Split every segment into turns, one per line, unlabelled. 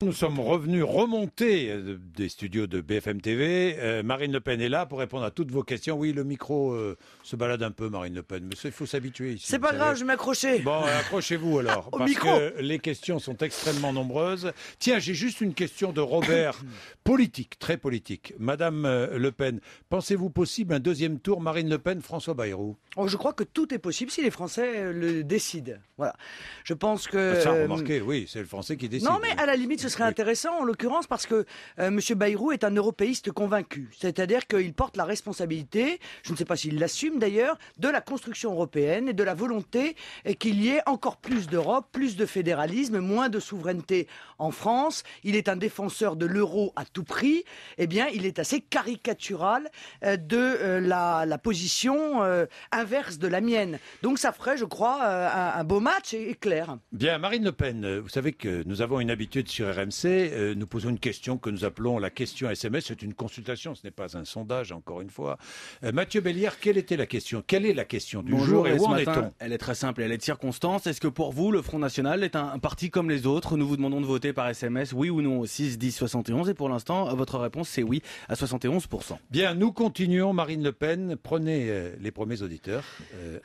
Nous sommes remontés des studios de BFM TV. Marine Le Pen est là pour répondre à toutes vos questions. Oui, le micro se balade un peu, Marine Le Pen, mais il faut s'habituer ici.
C'est pas grave, je vais m'accrocher.
Bon, accrochez-vous alors, parce
micro.
que les questions sont extrêmement nombreuses. Tiens, j'ai juste une question de Robert, politique, très politique. Madame Le Pen, pensez-vous possible un deuxième tour Marine Le Pen, François Bayrou?
Oh, je crois que tout est possible si les Français le décident. Voilà. Je pense que...
Ça, remarquez, oui, c'est le Français qui décide.
Non, mais à la limite, ce serait intéressant, en l'occurrence, parce que M. Bayrou est un européiste convaincu. C'est-à-dire qu'il porte la responsabilité, je ne sais pas s'il l'assume d'ailleurs, de la construction européenne et de la volonté qu'il y ait encore plus d'Europe, plus de fédéralisme, moins de souveraineté en France. Il est un défenseur de l'euro à tout prix. Eh bien, il est assez caricatural de la position inverse de la mienne. Donc ça ferait, je crois, un beau match et clair.
Bien, Marine Le Pen, vous savez que nous avons une habitude sur RMC, nous posons une question que nous appelons la question SMS. C'est une consultation, ce n'est pas un sondage, encore une fois. Mathieu Béliard, quelle était la question? Quelle est la question du jour et où en est-on?
Elle est très simple, elle est de circonstance. Est-ce que pour vous, le Front National est un parti comme les autres? Nous vous demandons de voter par SMS, oui ou non, au 6, 10, 71. Et pour l'instant, votre réponse, c'est oui, à 71%.
Bien, nous continuons. Marine Le Pen, prenez les premiers auditeurs.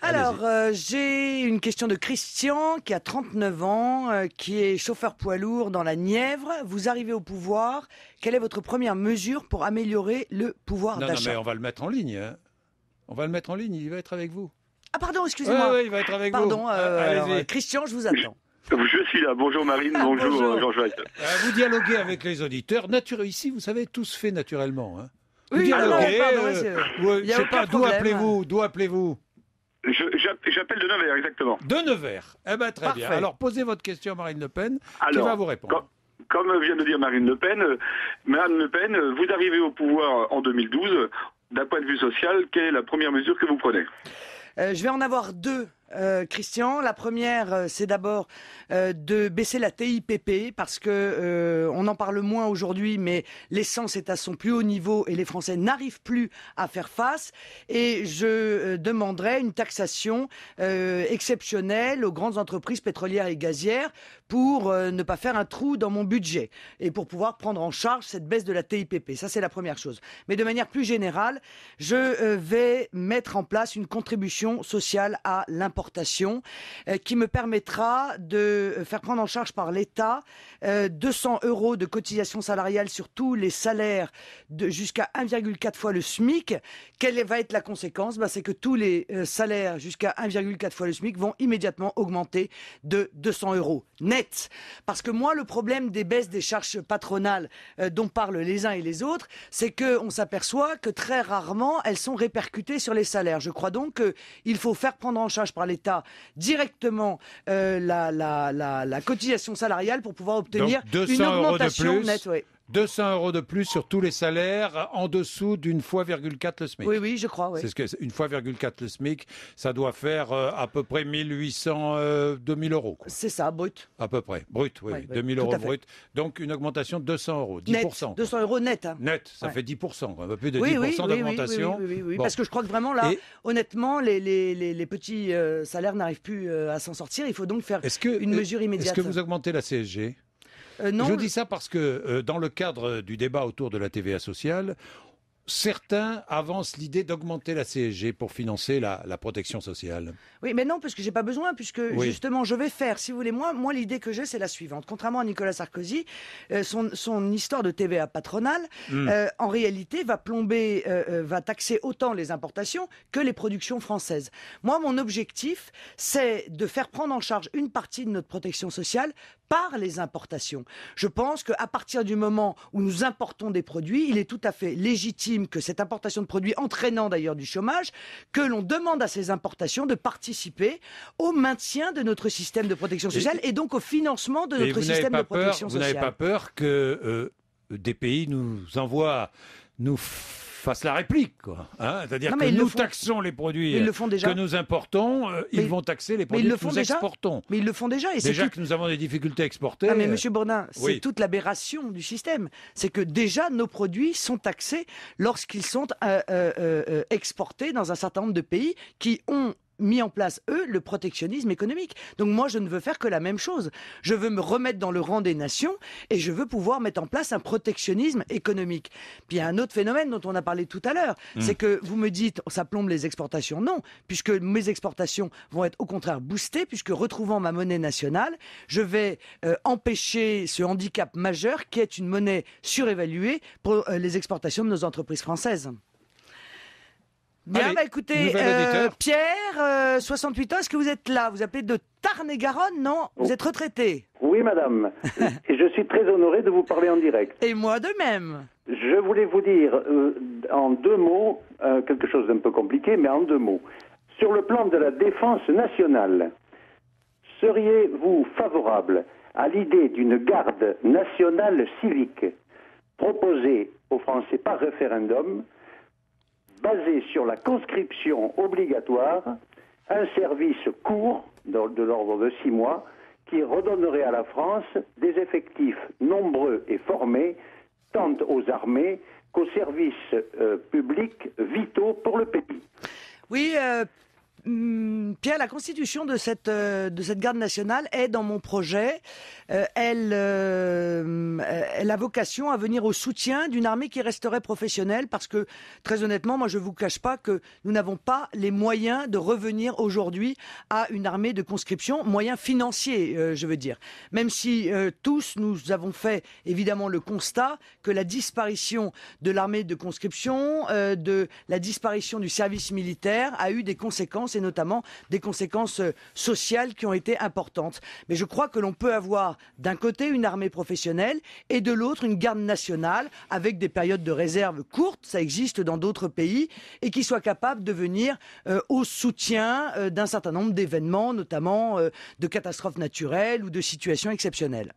Alors, j'ai une question de Christian, qui a 39 ans, qui est chauffeur poids lourd dans la Nièvre. Vous arrivez au pouvoir. Quelle est votre première mesure pour améliorer le pouvoir d'achat?
Non, mais on va le mettre en ligne. Hein. On va le mettre en ligne, il va être avec vous.
Ah pardon, excusez-moi.
Oui, il va être avec vous.
Pardon, alors, Christian, je vous attends.
Je suis là. Bonjour Marine, bonjour Jean-Jacques.
Vous dialoguez avec les auditeurs. Ici, vous savez, tout se fait naturellement. Hein. Vous
Oui,
dialoguez.
pardon,
Je sais pas, d'où appelez-vous?
J'appelle de Nevers, exactement.
De Nevers. Eh bien, très
Parfait.
bien. Alors, posez votre question à Marine Le Pen, qui va vous répondre.
Comme vient de dire Marine Le Pen, vous arrivez au pouvoir en 2012. D'un point de vue social, quelle est la première mesure que vous prenez?
Je vais en avoir deux. Christian, la première, c'est d'abord de baisser la TIPP parce que on en parle moins aujourd'hui, mais l'essence est à son plus haut niveau et les Français n'arrivent plus à faire face. Et je demanderai une taxation exceptionnelle aux grandes entreprises pétrolières et gazières pour ne pas faire un trou dans mon budget et pour pouvoir prendre en charge cette baisse de la TIPP. Ça, c'est la première chose. Mais de manière plus générale, je vais mettre en place une contribution sociale à l'importation qui me permettra de faire prendre en charge par l'État 200 € de cotisation salariale sur tous les salaires jusqu'à 1,4 fois le SMIC. Quelle va être la conséquence? C'est que tous les salaires jusqu'à 1,4 fois le SMIC vont immédiatement augmenter de 200 € net. Parce que moi, le problème des baisses des charges patronales dont parlent les uns et les autres, c'est qu'on s'aperçoit que très rarement elles sont répercutées sur les salaires. Je crois donc qu'il faut faire prendre en charge par l'État directement la cotisation salariale pour pouvoir obtenir une augmentation nette.
200 € de plus sur tous les salaires en dessous d'une fois 4 le SMIC.
Oui, je crois. Oui.
C'est ce que une fois 4 le SMIC, ça doit faire à peu près 1800, 2000 €.
C'est ça, brut.
À peu près, brut, oui, 2000 € brut. Donc une augmentation de 200 €, 10%.
Net, 200 € net. Hein.
Net, ça fait 10%, un peu plus de 10% d'augmentation.
Oui, parce que je crois que vraiment là, honnêtement, les petits salaires n'arrivent plus à s'en sortir. Il faut donc faire une mesure immédiate.
Est-ce que vous augmentez la CSG?
Non.
Je dis ça parce que dans le cadre du débat autour de la TVA sociale, certains avancent l'idée d'augmenter la CSG pour financer la protection sociale.
Oui, mais non, parce que j'ai pas besoin, puisque justement, je vais faire, si vous voulez, moi l'idée que j'ai, c'est la suivante. Contrairement à Nicolas Sarkozy, son histoire de TVA patronale, en réalité, va taxer autant les importations que les productions françaises. Moi, mon objectif, c'est de faire prendre en charge une partie de notre protection sociale par les importations. Je pense qu'à partir du moment où nous importons des produits, il est tout à fait légitime que cette importation de produits, entraînant d'ailleurs du chômage, que l'on demande à ces importations de participer au maintien de notre système de protection sociale et donc au financement de notre système de protection sociale.
Vous n'avez pas peur que des pays nous fassent la réplique, quoi. Hein, c'est-à-dire que nous taxons les produits que nous importons, ils vont taxer les produits que nous exportons.
Mais ils le font déjà. Et
déjà que nous avons des difficultés à exporter.
Non, mais Monsieur Bourdin, c'est toute l'aberration du système. C'est que déjà nos produits sont taxés lorsqu'ils sont exportés dans un certain nombre de pays qui ont mis en place, eux, le protectionnisme économique. Donc moi, je ne veux faire que la même chose. Je veux me remettre dans le rang des nations et je veux pouvoir mettre en place un protectionnisme économique. Puis il y a un autre phénomène dont on a parlé tout à l'heure, c'est que vous me dites, ça plombe les exportations. Non, puisque mes exportations vont être au contraire boostées, puisque retrouvant ma monnaie nationale, je vais empêcher ce handicap majeur qui est une monnaie surévaluée pour les exportations de nos entreprises françaises. Bien,
Allez,
écoutez, Pierre, 68 ans, est-ce que vous êtes là? Vous appelez de Tarn-et-Garonne, non? Vous êtes retraité.
Oui, madame. Et je suis très honoré de vous parler en direct.
Et moi de même.
Je voulais vous dire en 2 mots, quelque chose d'un peu compliqué, mais en 2 mots. Sur le plan de la défense nationale, seriez-vous favorable à l'idée d'une garde nationale civique proposée aux Français par référendum, basée sur la conscription obligatoire, un service court, de l'ordre de 6 mois, qui redonnerait à la France des effectifs nombreux et formés, tant aux armées qu'aux services publics vitaux pour le pays.
Oui, Pierre, la constitution de cette garde nationale est dans mon projet. Elle a vocation à venir au soutien d'une armée qui resterait professionnelle parce que, très honnêtement, moi je ne vous cache pas que nous n'avons pas les moyens de revenir aujourd'hui à une armée de conscription, moyens financiers, je veux dire. Même si tous nous avons fait évidemment le constat que la disparition de l'armée de conscription, de la disparition du service militaire a eu des conséquences et notamment des conséquences sociales qui ont été importantes. Mais je crois que l'on peut avoir d'un côté une armée professionnelle et de l'autre une garde nationale avec des périodes de réserve courtes, ça existe dans d'autres pays, et qui soit capable de venir au soutien d'un certain nombre d'événements, notamment de catastrophes naturelles ou de situations exceptionnelles.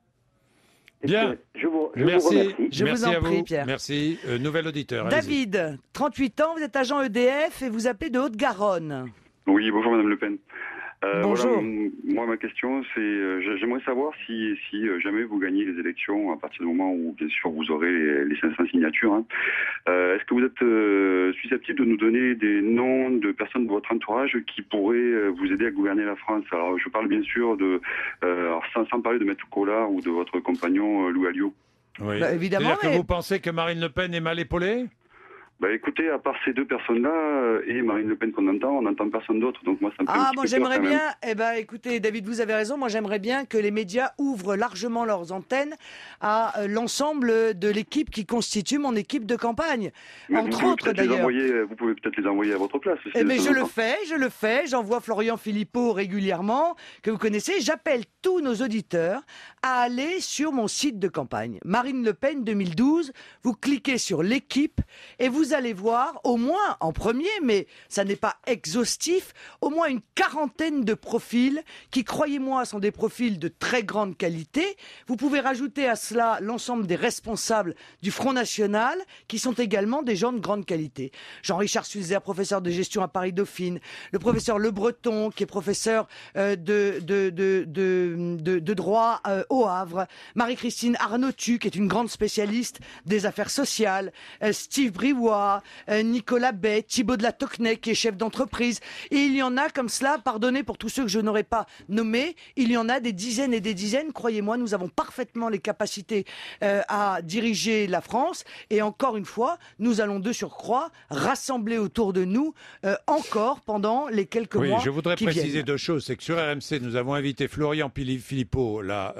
Bien.
Je vous
Merci.
remercie.
Je vous en prie, Pierre.
Merci. Nouvel auditeur. Allez-y.
David, 38 ans, vous êtes agent EDF et vous appelez de Haute-Garonne.
Oui, bonjour Madame Le Pen.
Bonjour.
Voilà, moi, ma question, c'est, j'aimerais savoir si jamais vous gagnez les élections, à partir du moment où, bien sûr, vous aurez les 500 signatures, hein, est-ce que vous êtes susceptible de nous donner des noms de personnes de votre entourage qui pourraient vous aider à gouverner la France? Alors, je parle bien sûr alors, sans parler de Maître Collard ou de votre compagnon Louis Alliot.
Oui.
Bah, évidemment,
C'est-à-dire que
mais-
vous pensez que Marine Le Pen est mal épaulée?
Bah écoutez, à part ces 2 personnes-là et Marine Le Pen qu'on entend, on n'entend personne d'autre. Donc moi, ça me fait un
Ah,
petit
moi
peu peur
j'aimerais
quand même.
bien, eh ben écoutez David, vous avez raison, moi j'aimerais bien que les médias ouvrent largement leurs antennes à l'ensemble de l'équipe qui constitue mon équipe de campagne,
Mais
entre autres d'ailleurs.
Vous pouvez peut-être les envoyer à votre place aussi.
Eh
de
bien,
temps
je
en
le
temps.
fais, j'envoie Florian Philippot régulièrement, que vous connaissez. J'appelle tous nos auditeurs à aller sur mon site de campagne. Marine Le Pen 2012, vous cliquez sur l'équipe et vous allez voir, au moins en premier, mais ça n'est pas exhaustif, au moins une quarantaine de profils qui, croyez-moi, sont des profils de très grande qualité. Vous pouvez rajouter à cela l'ensemble des responsables du Front National qui sont également des gens de grande qualité. Jean-Richard Sulzer, professeur de gestion à Paris-Dauphine, le professeur Le Breton, qui est professeur de droit au Havre, Marie-Christine Arnautu, qui est une grande spécialiste des affaires sociales, Steve Briouat, Nicolas Bay, Thibaut de la Tocnay, qui est chef d'entreprise. Et il y en a comme cela, pardonnez pour tous ceux que je n'aurais pas nommés, il y en a des dizaines et des dizaines. Croyez-moi, nous avons parfaitement les capacités à diriger la France. Et encore une fois, nous allons de surcroît rassembler autour de nous encore pendant les quelques
Oui,
mois
je voudrais
qui
préciser
viennent.
2 choses. C'est que sur RMC, nous avons invité Florian Philippot là,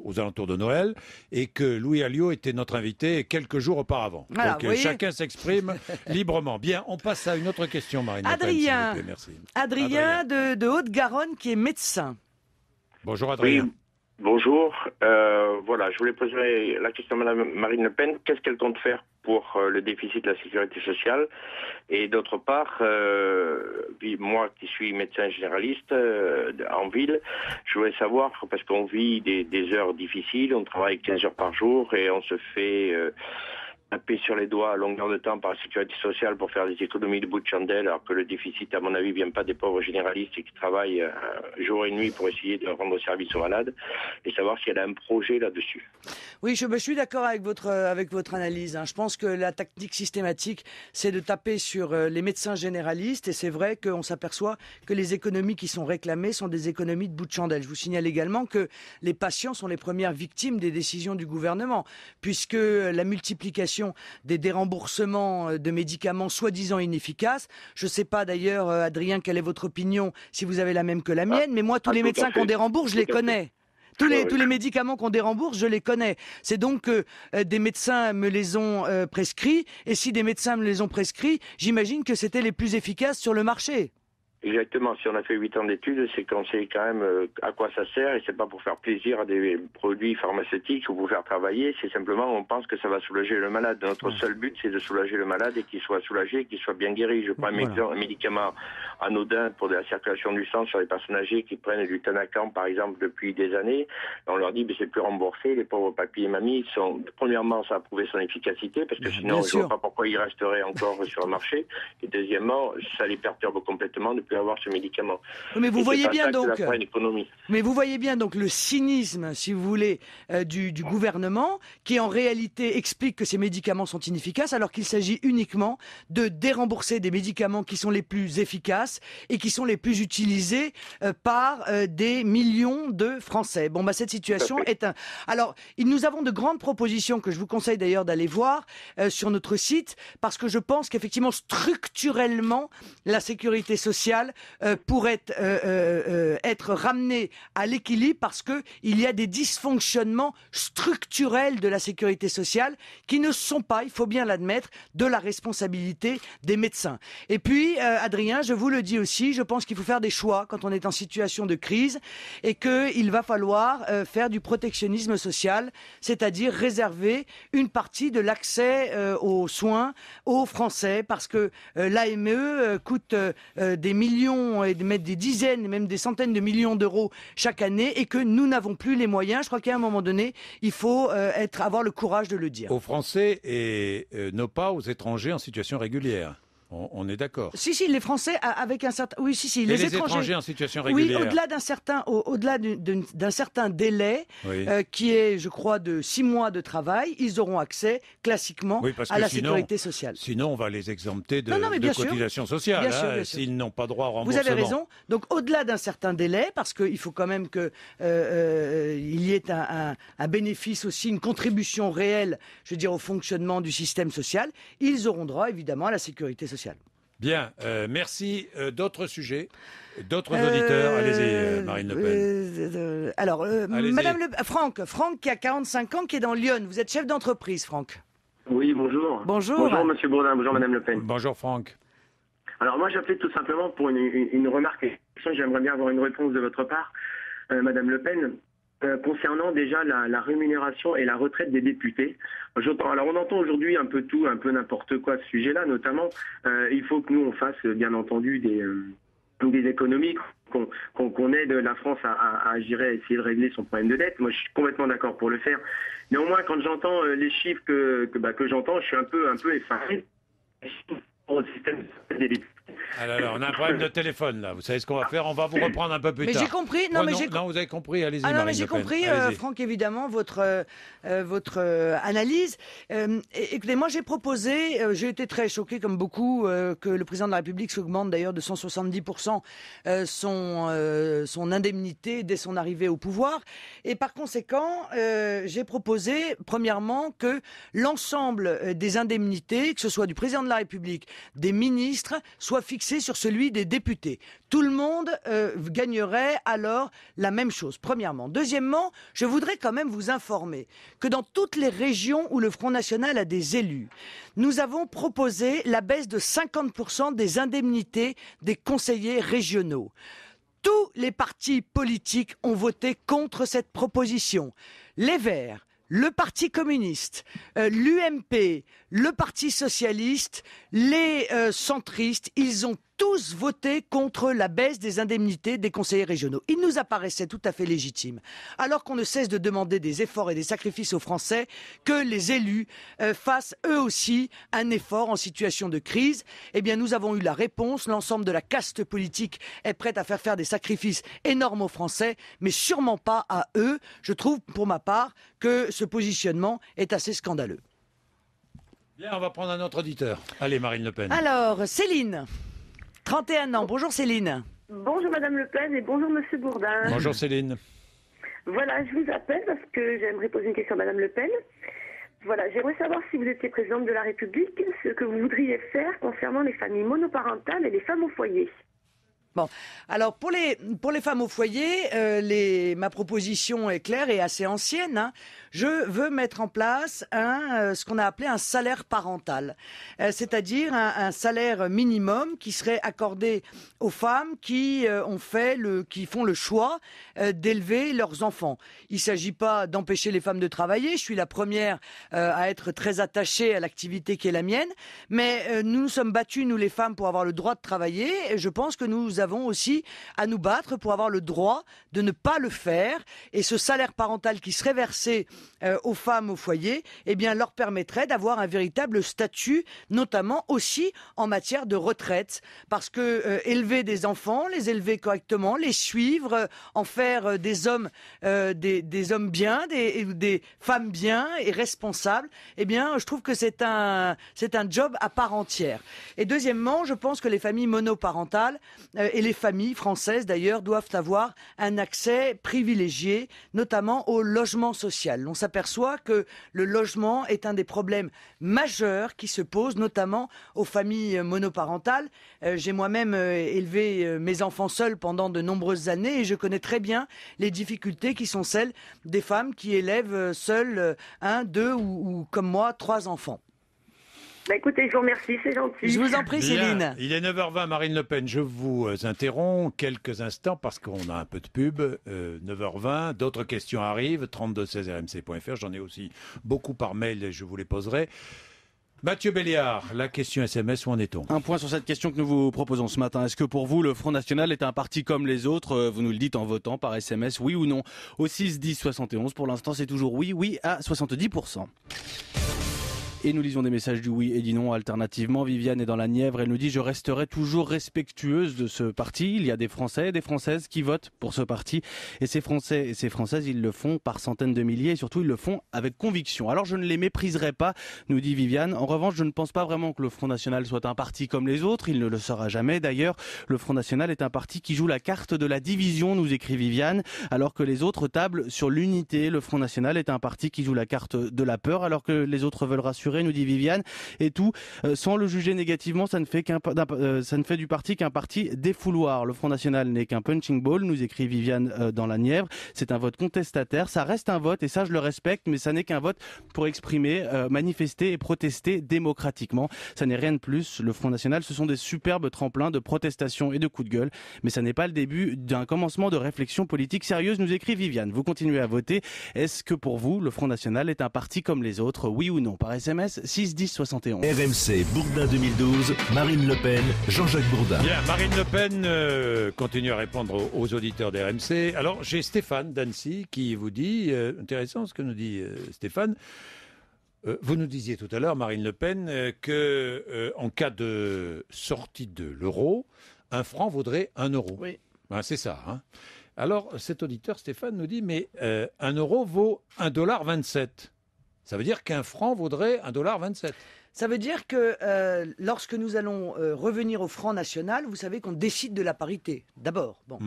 aux alentours de Noël, et que Louis Alliot était notre invité quelques jours auparavant.
Voilà,
Donc
vous voyez.
chacun s'exprime librement. Bien, on passe à une autre question, Marine Le Pen,
Adrien.
s'il vous plaît. Merci.
Adrien de Haute-Garonne, qui est médecin.
Bonjour Adrien.
Oui, bonjour. Voilà, je voulais poser la question à Madame Marine Le Pen. Qu'est-ce qu'elle compte faire pour le déficit de la sécurité sociale? Et d'autre part, puis moi qui suis médecin généraliste en ville, je voulais savoir, parce qu'on vit des heures difficiles, on travaille 15 heures par jour et on se fait taper sur les doigts à longueur de temps par la sécurité sociale pour faire des économies de bout de chandelle, alors que le déficit, à mon avis, vient pas des pauvres généralistes et qui travaillent jour et nuit pour essayer de rendre service aux malades, et savoir si elle a un projet là-dessus.
Oui, je suis d'accord avec votre analyse. Je pense que la tactique systématique, c'est de taper sur les médecins généralistes, et c'est vrai qu'on s'aperçoit que les économies qui sont réclamées sont des économies de bout de chandelle. Je vous signale également que les patients sont les premières victimes des décisions du gouvernement, puisque la multiplication des déremboursements de médicaments soi-disant inefficaces. Je ne sais pas d'ailleurs, Adrien, quelle est votre opinion, si vous avez la même que la mienne, mais moi, tous les médecins qu'on dérembourse, je les connais. Tous les médicaments qu'on dérembourse, je les connais. C'est donc que des médecins me les ont prescrits, et si des médecins me les ont prescrits, j'imagine que c'était les plus efficaces sur le marché.
Exactement. Si on a fait 8 ans d'études, c'est qu'on sait quand même à quoi ça sert, et c'est pas pour faire plaisir à des produits pharmaceutiques ou pour faire travailler, c'est simplement on pense que ça va soulager le malade. Notre seul but, c'est de soulager le malade et qu'il soit soulagé et qu'il soit bien guéri. Je prends un médicament anodin pour de la circulation du sang sur les personnes âgées qui prennent du Tanacan, par exemple, depuis des années. On leur dit, c'est plus remboursé. Les pauvres papis et mamies premièrement, ça a prouvé son efficacité, parce que sinon, je ne vois pas pourquoi il resterait encore sur le marché. Et deuxièmement, ça les perturbe complètement de avoir ce médicament.
Mais vous voyez bien donc. Mais vous voyez bien donc le cynisme, si vous voulez, du gouvernement, qui en réalité explique que ces médicaments sont inefficaces, alors qu'il s'agit uniquement de dérembourser des médicaments qui sont les plus efficaces et qui sont les plus utilisés par des millions de Français. Bon, cette situation est un. Alors, nous avons de grandes propositions que je vous conseille d'ailleurs d'aller voir sur notre site, parce que je pense qu'effectivement structurellement la sécurité sociale pourrait être ramené à l'équilibre, parce que il y a des dysfonctionnements structurels de la sécurité sociale qui ne sont pas, il faut bien l'admettre, de la responsabilité des médecins. Et puis, Adrien, je vous le dis aussi, je pense qu'il faut faire des choix quand on est en situation de crise, et qu'il va falloir faire du protectionnisme social, c'est-à-dire réserver une partie de l'accès aux soins aux Français, parce que l'AME coûte des millions et de mettre des dizaines, même des centaines de millions d'euros chaque année, et que nous n'avons plus les moyens. Je crois qu'à un moment donné, il faut avoir le courage de le dire.
Aux Français et non pas aux étrangers en situation régulière. On est d'accord.
Si, les Français avec un certain. Oui, si,
les étrangers en situation régulière.
Oui, au-delà d'un certain délai, qui est, je crois, de 6 mois de travail, ils auront accès classiquement à la sécurité sociale.
Sinon, on va les exempter de cotisations sociales, bien sûr. S'ils n'ont pas droit au remboursement.
Vous avez raison. Donc, au-delà d'un certain délai, parce qu'il faut quand même qu'il y ait un bénéfice aussi, une contribution réelle, je veux dire, au fonctionnement du système social, ils auront droit, évidemment, à la sécurité sociale.
Bien, merci. D'autres sujets, d'autres auditeurs. Allez-y, Marine Le
Pen. Madame Franck qui a 45 ans, qui est dans Lyon. Vous êtes chef d'entreprise, Franck.
Oui, bonjour.
Bonjour,
Monsieur Bourdin. Bonjour, Madame Le Pen.
Bonjour, Franck.
Alors, moi, j'appelais tout simplement pour une remarque. J'aimerais bien avoir une réponse de votre part, Madame Le Pen. Concernant déjà la rémunération et la retraite des députés. Alors on entend aujourd'hui un peu tout, un peu n'importe quoi à ce sujet-là, notamment il faut que nous on fasse bien entendu des économies, qu'on aide la France à essayer de régler son problème de dette. Moi je suis complètement d'accord pour le faire. Néanmoins quand j'entends les chiffres que j'entends, je suis un peu effaré. Au système des députés.
Alors, on a un problème de téléphone, là. Vous savez ce qu'on va faire? On va vous reprendre un peu plus tard.
Mais j'ai compris. Non,
vous avez compris. Allez-y,
Marine
Le Pen.
Mais j'ai compris, Franck, évidemment, votre analyse. Écoutez, moi, j'ai proposé, j'ai été très choqué, comme beaucoup, que le président de la République s'augmente d'ailleurs de 170% son indemnité dès son arrivée au pouvoir. Et par conséquent, j'ai proposé, premièrement, que l'ensemble des indemnités, que ce soit du président de la République, des ministres, soit fixé sur celui des députés. Tout le monde gagnerait alors la même chose, premièrement. Deuxièmement, je voudrais quand même vous informer que dans toutes les régions où le Front National a des élus, nous avons proposé la baisse de 50% des indemnités des conseillers régionaux. Tous les partis politiques ont voté contre cette proposition. Les Verts, le Parti communiste, l'UMP, le Parti socialiste, les centristes, ils ont tous voté contre la baisse des indemnités des conseillers régionaux. Il nous apparaissait tout à fait légitime, alors qu'on ne cesse de demander des efforts et des sacrifices aux Français, que les élus fassent eux aussi un effort en situation de crise. Eh bien, nous avons eu la réponse. L'ensemble de la caste politique est prête à faire des sacrifices énormes aux Français, mais sûrement pas à eux. Je trouve, pour ma part, que ce positionnement est assez scandaleux.
Bien, on va prendre un autre auditeur. Allez, Marine Le Pen.
Alors, Céline, 31 ans. Bonjour Céline.
Bonjour Madame Le Pen et bonjour Monsieur Bourdin.
Bonjour Céline.
Voilà, je vous appelle parce que j'aimerais poser une question à Madame Le Pen. Voilà, j'aimerais savoir si vous étiez présidente de la République, ce que vous voudriez faire concernant les familles monoparentales et les femmes au foyer.
Bon, alors pour les femmes au foyer, ma proposition est claire et assez ancienne. Hein. Je veux mettre en place ce qu'on a appelé un salaire parental, c'est-à-dire un salaire minimum qui serait accordé aux femmes qui font le choix d'élever leurs enfants. Il ne s'agit pas d'empêcher les femmes de travailler. Je suis la première à être très attachée à l'activité qui est la mienne, mais nous nous sommes battus, nous les femmes, pour avoir le droit de travailler. Et je pense que nous avons aussi à nous battre pour avoir le droit de ne pas le faire. Et ce salaire parental qui serait versé aux femmes au foyer, eh bien, leur permettrait d'avoir un véritable statut, notamment aussi en matière de retraite. Parce que élever des enfants, les élever correctement, les suivre, en faire des hommes bien, des femmes bien et responsables, eh bien, je trouve que c'est un job à part entière. Et deuxièmement, je pense que les familles monoparentales et les familles françaises d'ailleurs doivent avoir un accès privilégié, notamment au logement social. On s'aperçoit que le logement est un des problèmes majeurs qui se posent notamment aux familles monoparentales. J'ai moi-même élevé mes enfants seuls pendant de nombreuses années et je connais très bien les difficultés qui sont celles des femmes qui élèvent seules 1, 2 ou comme moi 3 enfants.
Bah écoutez, je vous remercie, c'est gentil.
Je vous en prie, Céline.
Il est 9h20, Marine Le Pen. Je vous interromps quelques instants parce qu'on a un peu de pub. 9h20, d'autres questions arrivent. 3216rmc.fr. J'en ai aussi beaucoup par mail et je vous les poserai. Mathieu Béliard, la question SMS, où en est-on ?
Un point sur cette question que nous vous proposons ce matin. Est-ce que pour vous, le Front National est un parti comme les autres ? Vous nous le dites en votant par SMS, oui ou non ? Au 6 10 71, pour l'instant, c'est toujours oui à 70%. Et nous lisons des messages du oui et du non alternativement. Viviane est dans la Nièvre, elle nous dit « Je resterai toujours respectueuse de ce parti. Il y a des Français et des Françaises qui votent pour ce parti. Et ces Français et ces Françaises, ils le font par centaines de milliers et surtout, ils le font avec conviction. Alors je ne les mépriserai pas, nous dit Viviane. En revanche, je ne pense pas vraiment que le Front National soit un parti comme les autres. Il ne le sera jamais. D'ailleurs, le Front National est un parti qui joue la carte de la division, nous écrit Viviane, alors que les autres tablent sur l'unité. Le Front National est un parti qui joue la carte de la peur, alors que les autres veulent rassurer, nous dit Viviane, et tout sans le juger négativement, ça ne fait du parti qu'un parti défouloir. Le Front National n'est qu'un punching ball, nous écrit Viviane dans la Nièvre. C'est un vote contestataire, ça reste un vote et ça je le respecte, mais ça n'est qu'un vote pour exprimer, manifester et protester démocratiquement. Ça n'est rien de plus. Le Front National, ce sont des superbes tremplins de protestation et de coups de gueule, mais ça n'est pas le début d'un commencement de réflexion politique sérieuse, nous écrit Viviane. Vous continuez à voter. Est-ce que pour vous, le Front National est un parti comme les autres, oui ou non ? Par SMS 6 10 71.
RMC Bourdin 2012, Marine Le Pen, Jean-Jacques Bourdin.
Bien, Marine Le Pen continue à répondre aux auditeurs d'RMC. Alors, j'ai Stéphane d'Annecy qui vous dit, intéressant ce que nous dit Stéphane, vous nous disiez tout à l'heure, Marine Le Pen, qu'en cas de sortie de l'euro, un franc vaudrait 1 euro.
Oui.
Ben, c'est ça. Hein. Alors, cet auditeur, Stéphane, nous dit, mais 1 euro vaut 1,27 $. Ça veut dire qu'un franc vaudrait 1,27 $.
Ça veut dire que lorsque nous allons revenir au franc national, vous savez qu'on décide de la parité, d'abord. Bon.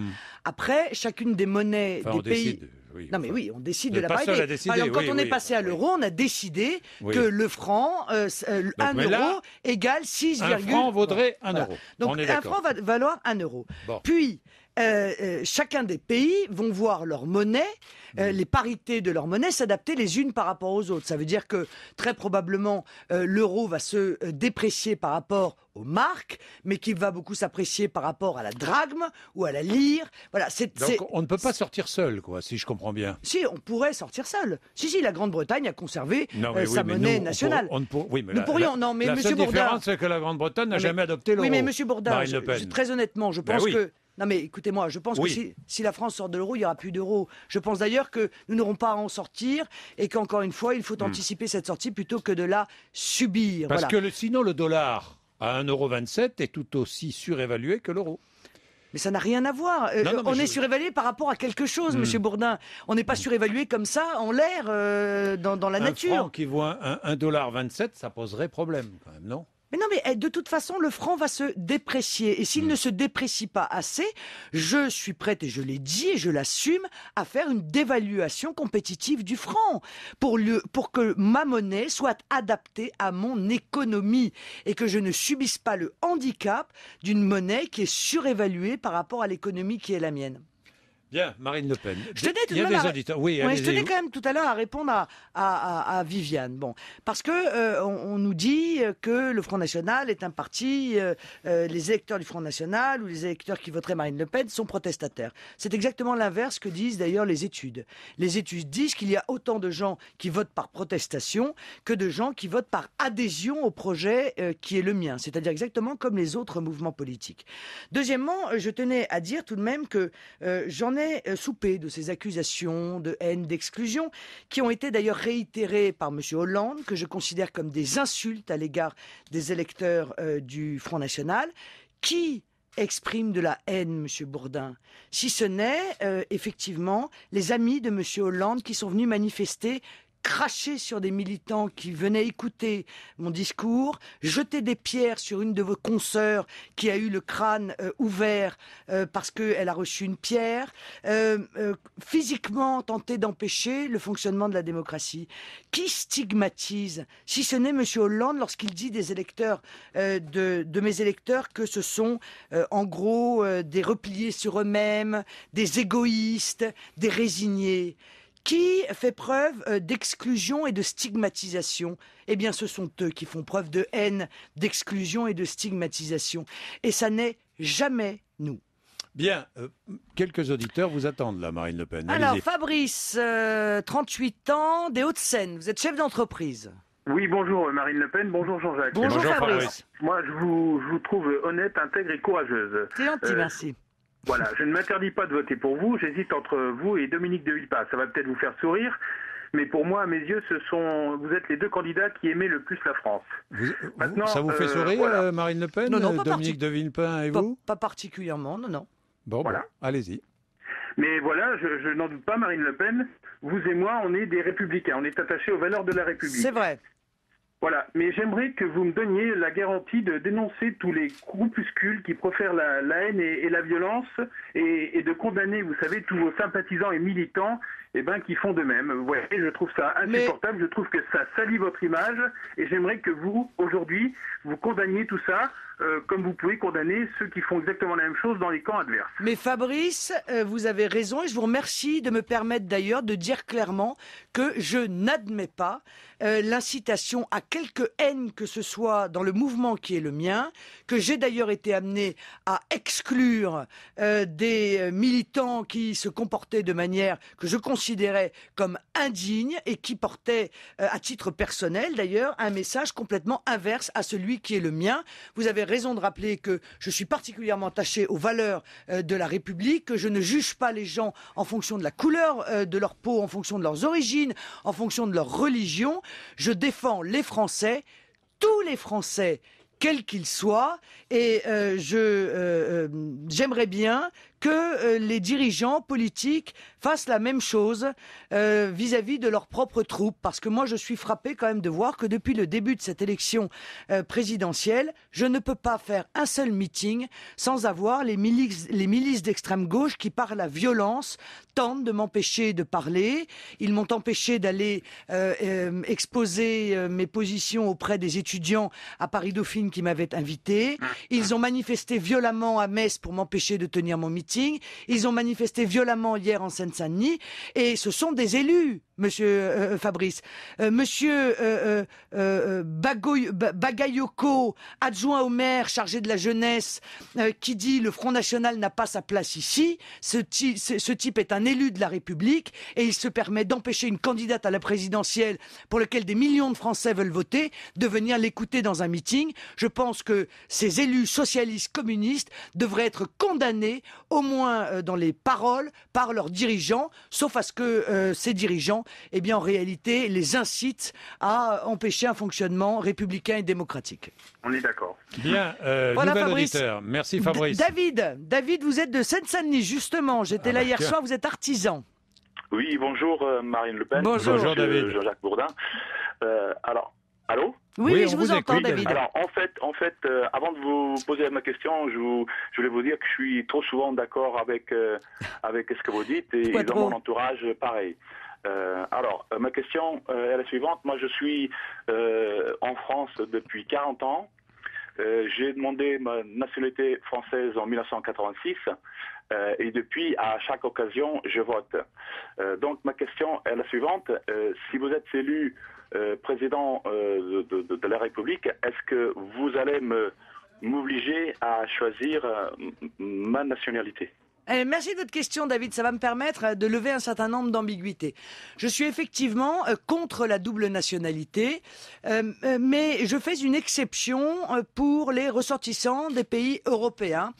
Après, chacune des monnaies des pays...
Oui,
non mais oui, on décide de la
pas
parité.
seul à décider,
Par exemple, quand on est
oui,
passé à l'euro, on a décidé
oui.
que le franc, 1 euro égale 6,
un franc vaudrait 1 euro.
Donc
on est
un franc va valoir 1 euro.
Bon.
Puis, chacun des pays vont voir leur monnaie, les parités de leur monnaie s'adapter les unes par rapport aux autres. Ça veut dire que très probablement l'euro va se déprécier par rapport aux marques, mais qu'il va beaucoup s'apprécier par rapport à la drachme ou à la lire. Voilà,
donc on ne peut pas sortir seul, quoi, si je comprends bien.
Si, on pourrait sortir seul. Si, la Grande-Bretagne a conservé sa monnaie nationale.
Nous pourrions. Non, mais la seule différence, c'est que la Grande-Bretagne n'a jamais adopté l'euro.
Oui, mais Monsieur Bourdin, très honnêtement, je pense que... Non mais écoutez-moi, je pense que si la France sort de l'euro, il n'y aura plus d'euro. Je pense d'ailleurs que nous n'aurons pas à en sortir et qu'encore une fois, il faut anticiper cette sortie plutôt que de la subir.
Parce que sinon le dollar à 1,27 € est tout aussi surévalué que l'euro.
Mais ça n'a rien à voir. On est surévalué par rapport à quelque chose, Monsieur Bourdin. On n'est pas surévalué comme ça, en l'air, dans la nature.
Un franc qui vaut 1,27 $, ça poserait problème quand même, non ?
Mais non, mais de toute façon, le franc va se déprécier. Et s'il ne se déprécie pas assez, je suis prête, et je l'ai dit, et je l'assume, à faire une dévaluation compétitive du franc pour que ma monnaie soit adaptée à mon économie et que je ne subisse pas le handicap d'une monnaie qui est surévaluée par rapport à l'économie qui est la mienne.
Bien, Marine Le Pen.
Je tenais quand même tout à l'heure à répondre à Viviane. Bon, parce que on nous dit que le Front National est un parti, les électeurs du Front National ou les électeurs qui voteraient Marine Le Pen sont protestataires. C'est exactement l'inverse que disent d'ailleurs les études. Les études disent qu'il y a autant de gens qui votent par protestation que de gens qui votent par adhésion au projet qui est le mien. C'est-à-dire exactement comme les autres mouvements politiques. Deuxièmement, je tenais à dire tout de même que j'en ai soupé de ces accusations de haine, d'exclusion, qui ont été d'ailleurs réitérées par M. Hollande, que je considère comme des insultes à l'égard des électeurs du Front National. Qui exprime de la haine, M. Bourdin, si ce n'est effectivement les amis de M. Hollande qui sont venus manifester, cracher sur des militants qui venaient écouter mon discours, jeter des pierres sur une de vos consoeurs qui a eu le crâne ouvert parce qu'elle a reçu une pierre, physiquement tenter d'empêcher le fonctionnement de la démocratie. Qui stigmatise, si ce n'est M. Hollande, lorsqu'il dit des électeurs, de mes électeurs, que ce sont en gros des repliés sur eux-mêmes, des égoïstes, des résignés. Qui fait preuve d'exclusion et de stigmatisation? Eh bien, ce sont eux qui font preuve de haine, d'exclusion et de stigmatisation. Et ça n'est jamais nous.
Bien, quelques auditeurs vous attendent là, Marine Le Pen.
Alors, Fabrice, 38 ans, des Hauts-de-Seine. Vous êtes chef d'entreprise.
Oui, bonjour Marine Le Pen, bonjour Jean-Jacques.
Bonjour Fabrice.
Moi, je vous trouve honnête, intègre et courageuse.
C'est gentil, merci.
Voilà, je ne m'interdis pas de voter pour vous, j'hésite entre vous et Dominique de Villepin. Ça va peut-être vous faire sourire, mais pour moi, à mes yeux, vous êtes les deux candidats qui aimaient le plus la France.
Maintenant, ça vous fait sourire, voilà. Marine Le Pen,
non,
Dominique de Villepin et vous?
Pas particulièrement, non.
Bon, voilà. Allez-y.
Mais voilà, je n'en doute pas, Marine Le Pen, vous et moi, on est des républicains, on est attachés aux valeurs de la République.
C'est vrai.
Voilà, mais j'aimerais que vous me donniez la garantie de dénoncer tous les groupuscules qui profèrent la haine et la violence et de condamner, vous savez, tous vos sympathisants et militants qui font de même. Vous voyez, je trouve ça insupportable, je trouve que ça salit votre image et j'aimerais que vous, aujourd'hui, vous condamniez tout ça comme vous pouvez condamner ceux qui font exactement la même chose dans les camps adverses.
Mais Fabrice, vous avez raison et je vous remercie de me permettre d'ailleurs de dire clairement que je n'admets pas l'incitation à quelque haine que ce soit dans le mouvement qui est le mien, que j'ai d'ailleurs été amené à exclure des militants qui se comportaient de manière que je considérais comme indigne et qui portaient, à titre personnel d'ailleurs, un message complètement inverse à celui qui est le mien. Vous avez raison de rappeler que je suis particulièrement attaché aux valeurs de la République, que je ne juge pas les gens en fonction de la couleur de leur peau, en fonction de leurs origines, en fonction de leur religion. Je défends les Français, tous les Français, quels qu'ils soient, et j'aimerais bien que les dirigeants politiques fassent la même chose vis-à-vis de leurs propres troupes. Parce que moi, je suis frappé quand même de voir que depuis le début de cette élection présidentielle, je ne peux pas faire un seul meeting sans avoir les milices d'extrême gauche qui, par la violence, tentent de m'empêcher de parler. Ils m'ont empêché d'aller exposer mes positions auprès des étudiants à Paris Dauphine qui m'avaient invité. Ils ont manifesté violemment à Metz pour m'empêcher de tenir mon meeting. meeting, ils ont manifesté violemment hier en Seine-Saint-Denis, et ce sont des élus, monsieur Fabrice. Monsieur Bagayoko, adjoint au maire chargé de la jeunesse, qui dit le Front National n'a pas sa place ici. Ce type est un élu de la République et il se permet d'empêcher une candidate à la présidentielle pour laquelle des millions de Français veulent voter de venir l'écouter dans un meeting. Je pense que ces élus socialistes communistes devraient être condamnés, au moins dans les paroles, par leurs dirigeants, sauf à ce que ces dirigeants, eh bien, en réalité, les incitent à empêcher un fonctionnement républicain et démocratique.
On est d'accord.
Bien,
voilà,
nouvel
Fabrice.
auditeur. Merci Fabrice.
David, vous êtes de Seine-Saint-Denis, justement. J'étais là hier soir, vous êtes artisan.
Oui, bonjour Marine Le Pen.
Bonjour
David.
Jean-Jacques Bourdin. Alors, allô?
Oui, je vous entends, David.
Alors, en fait, avant de vous poser ma question, je voulais vous dire que je suis trop souvent d'accord avec ce que vous dites et dans mon entourage, pareil. Alors, ma question est la suivante. Moi, je suis en France depuis 40 ans. J'ai demandé ma nationalité française en 1986 et depuis, à chaque occasion, je vote. Donc, ma question est la suivante. Si vous êtes élu président de la République, est-ce que vous allez m'obliger à choisir ma nationalité ?
Merci de votre question, David. Ça va me permettre de lever un certain nombre d'ambiguïtés. Je suis effectivement contre la double nationalité, mais je fais une exception pour les ressortissants des pays européens.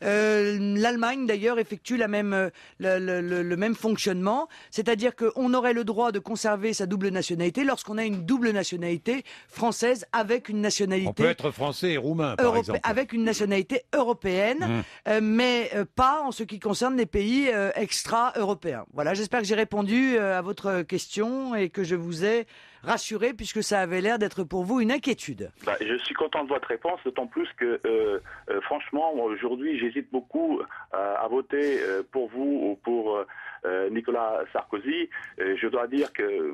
L'Allemagne, d'ailleurs, effectue le même fonctionnement, c'est-à-dire qu'on aurait le droit de conserver sa double nationalité lorsqu'on a une double nationalité française avec une nationalité...
On peut être français et roumain, par exemple.
Avec une nationalité européenne, mais pas en ce qui concerne les pays extra-européens. Voilà, j'espère que j'ai répondu à votre question et que je vous ai rassuré, puisque ça avait l'air d'être pour vous une inquiétude.
Je suis content de votre réponse, d'autant plus que, franchement, aujourd'hui, j'hésite beaucoup à voter pour vous ou pour Nicolas Sarkozy. Je dois dire que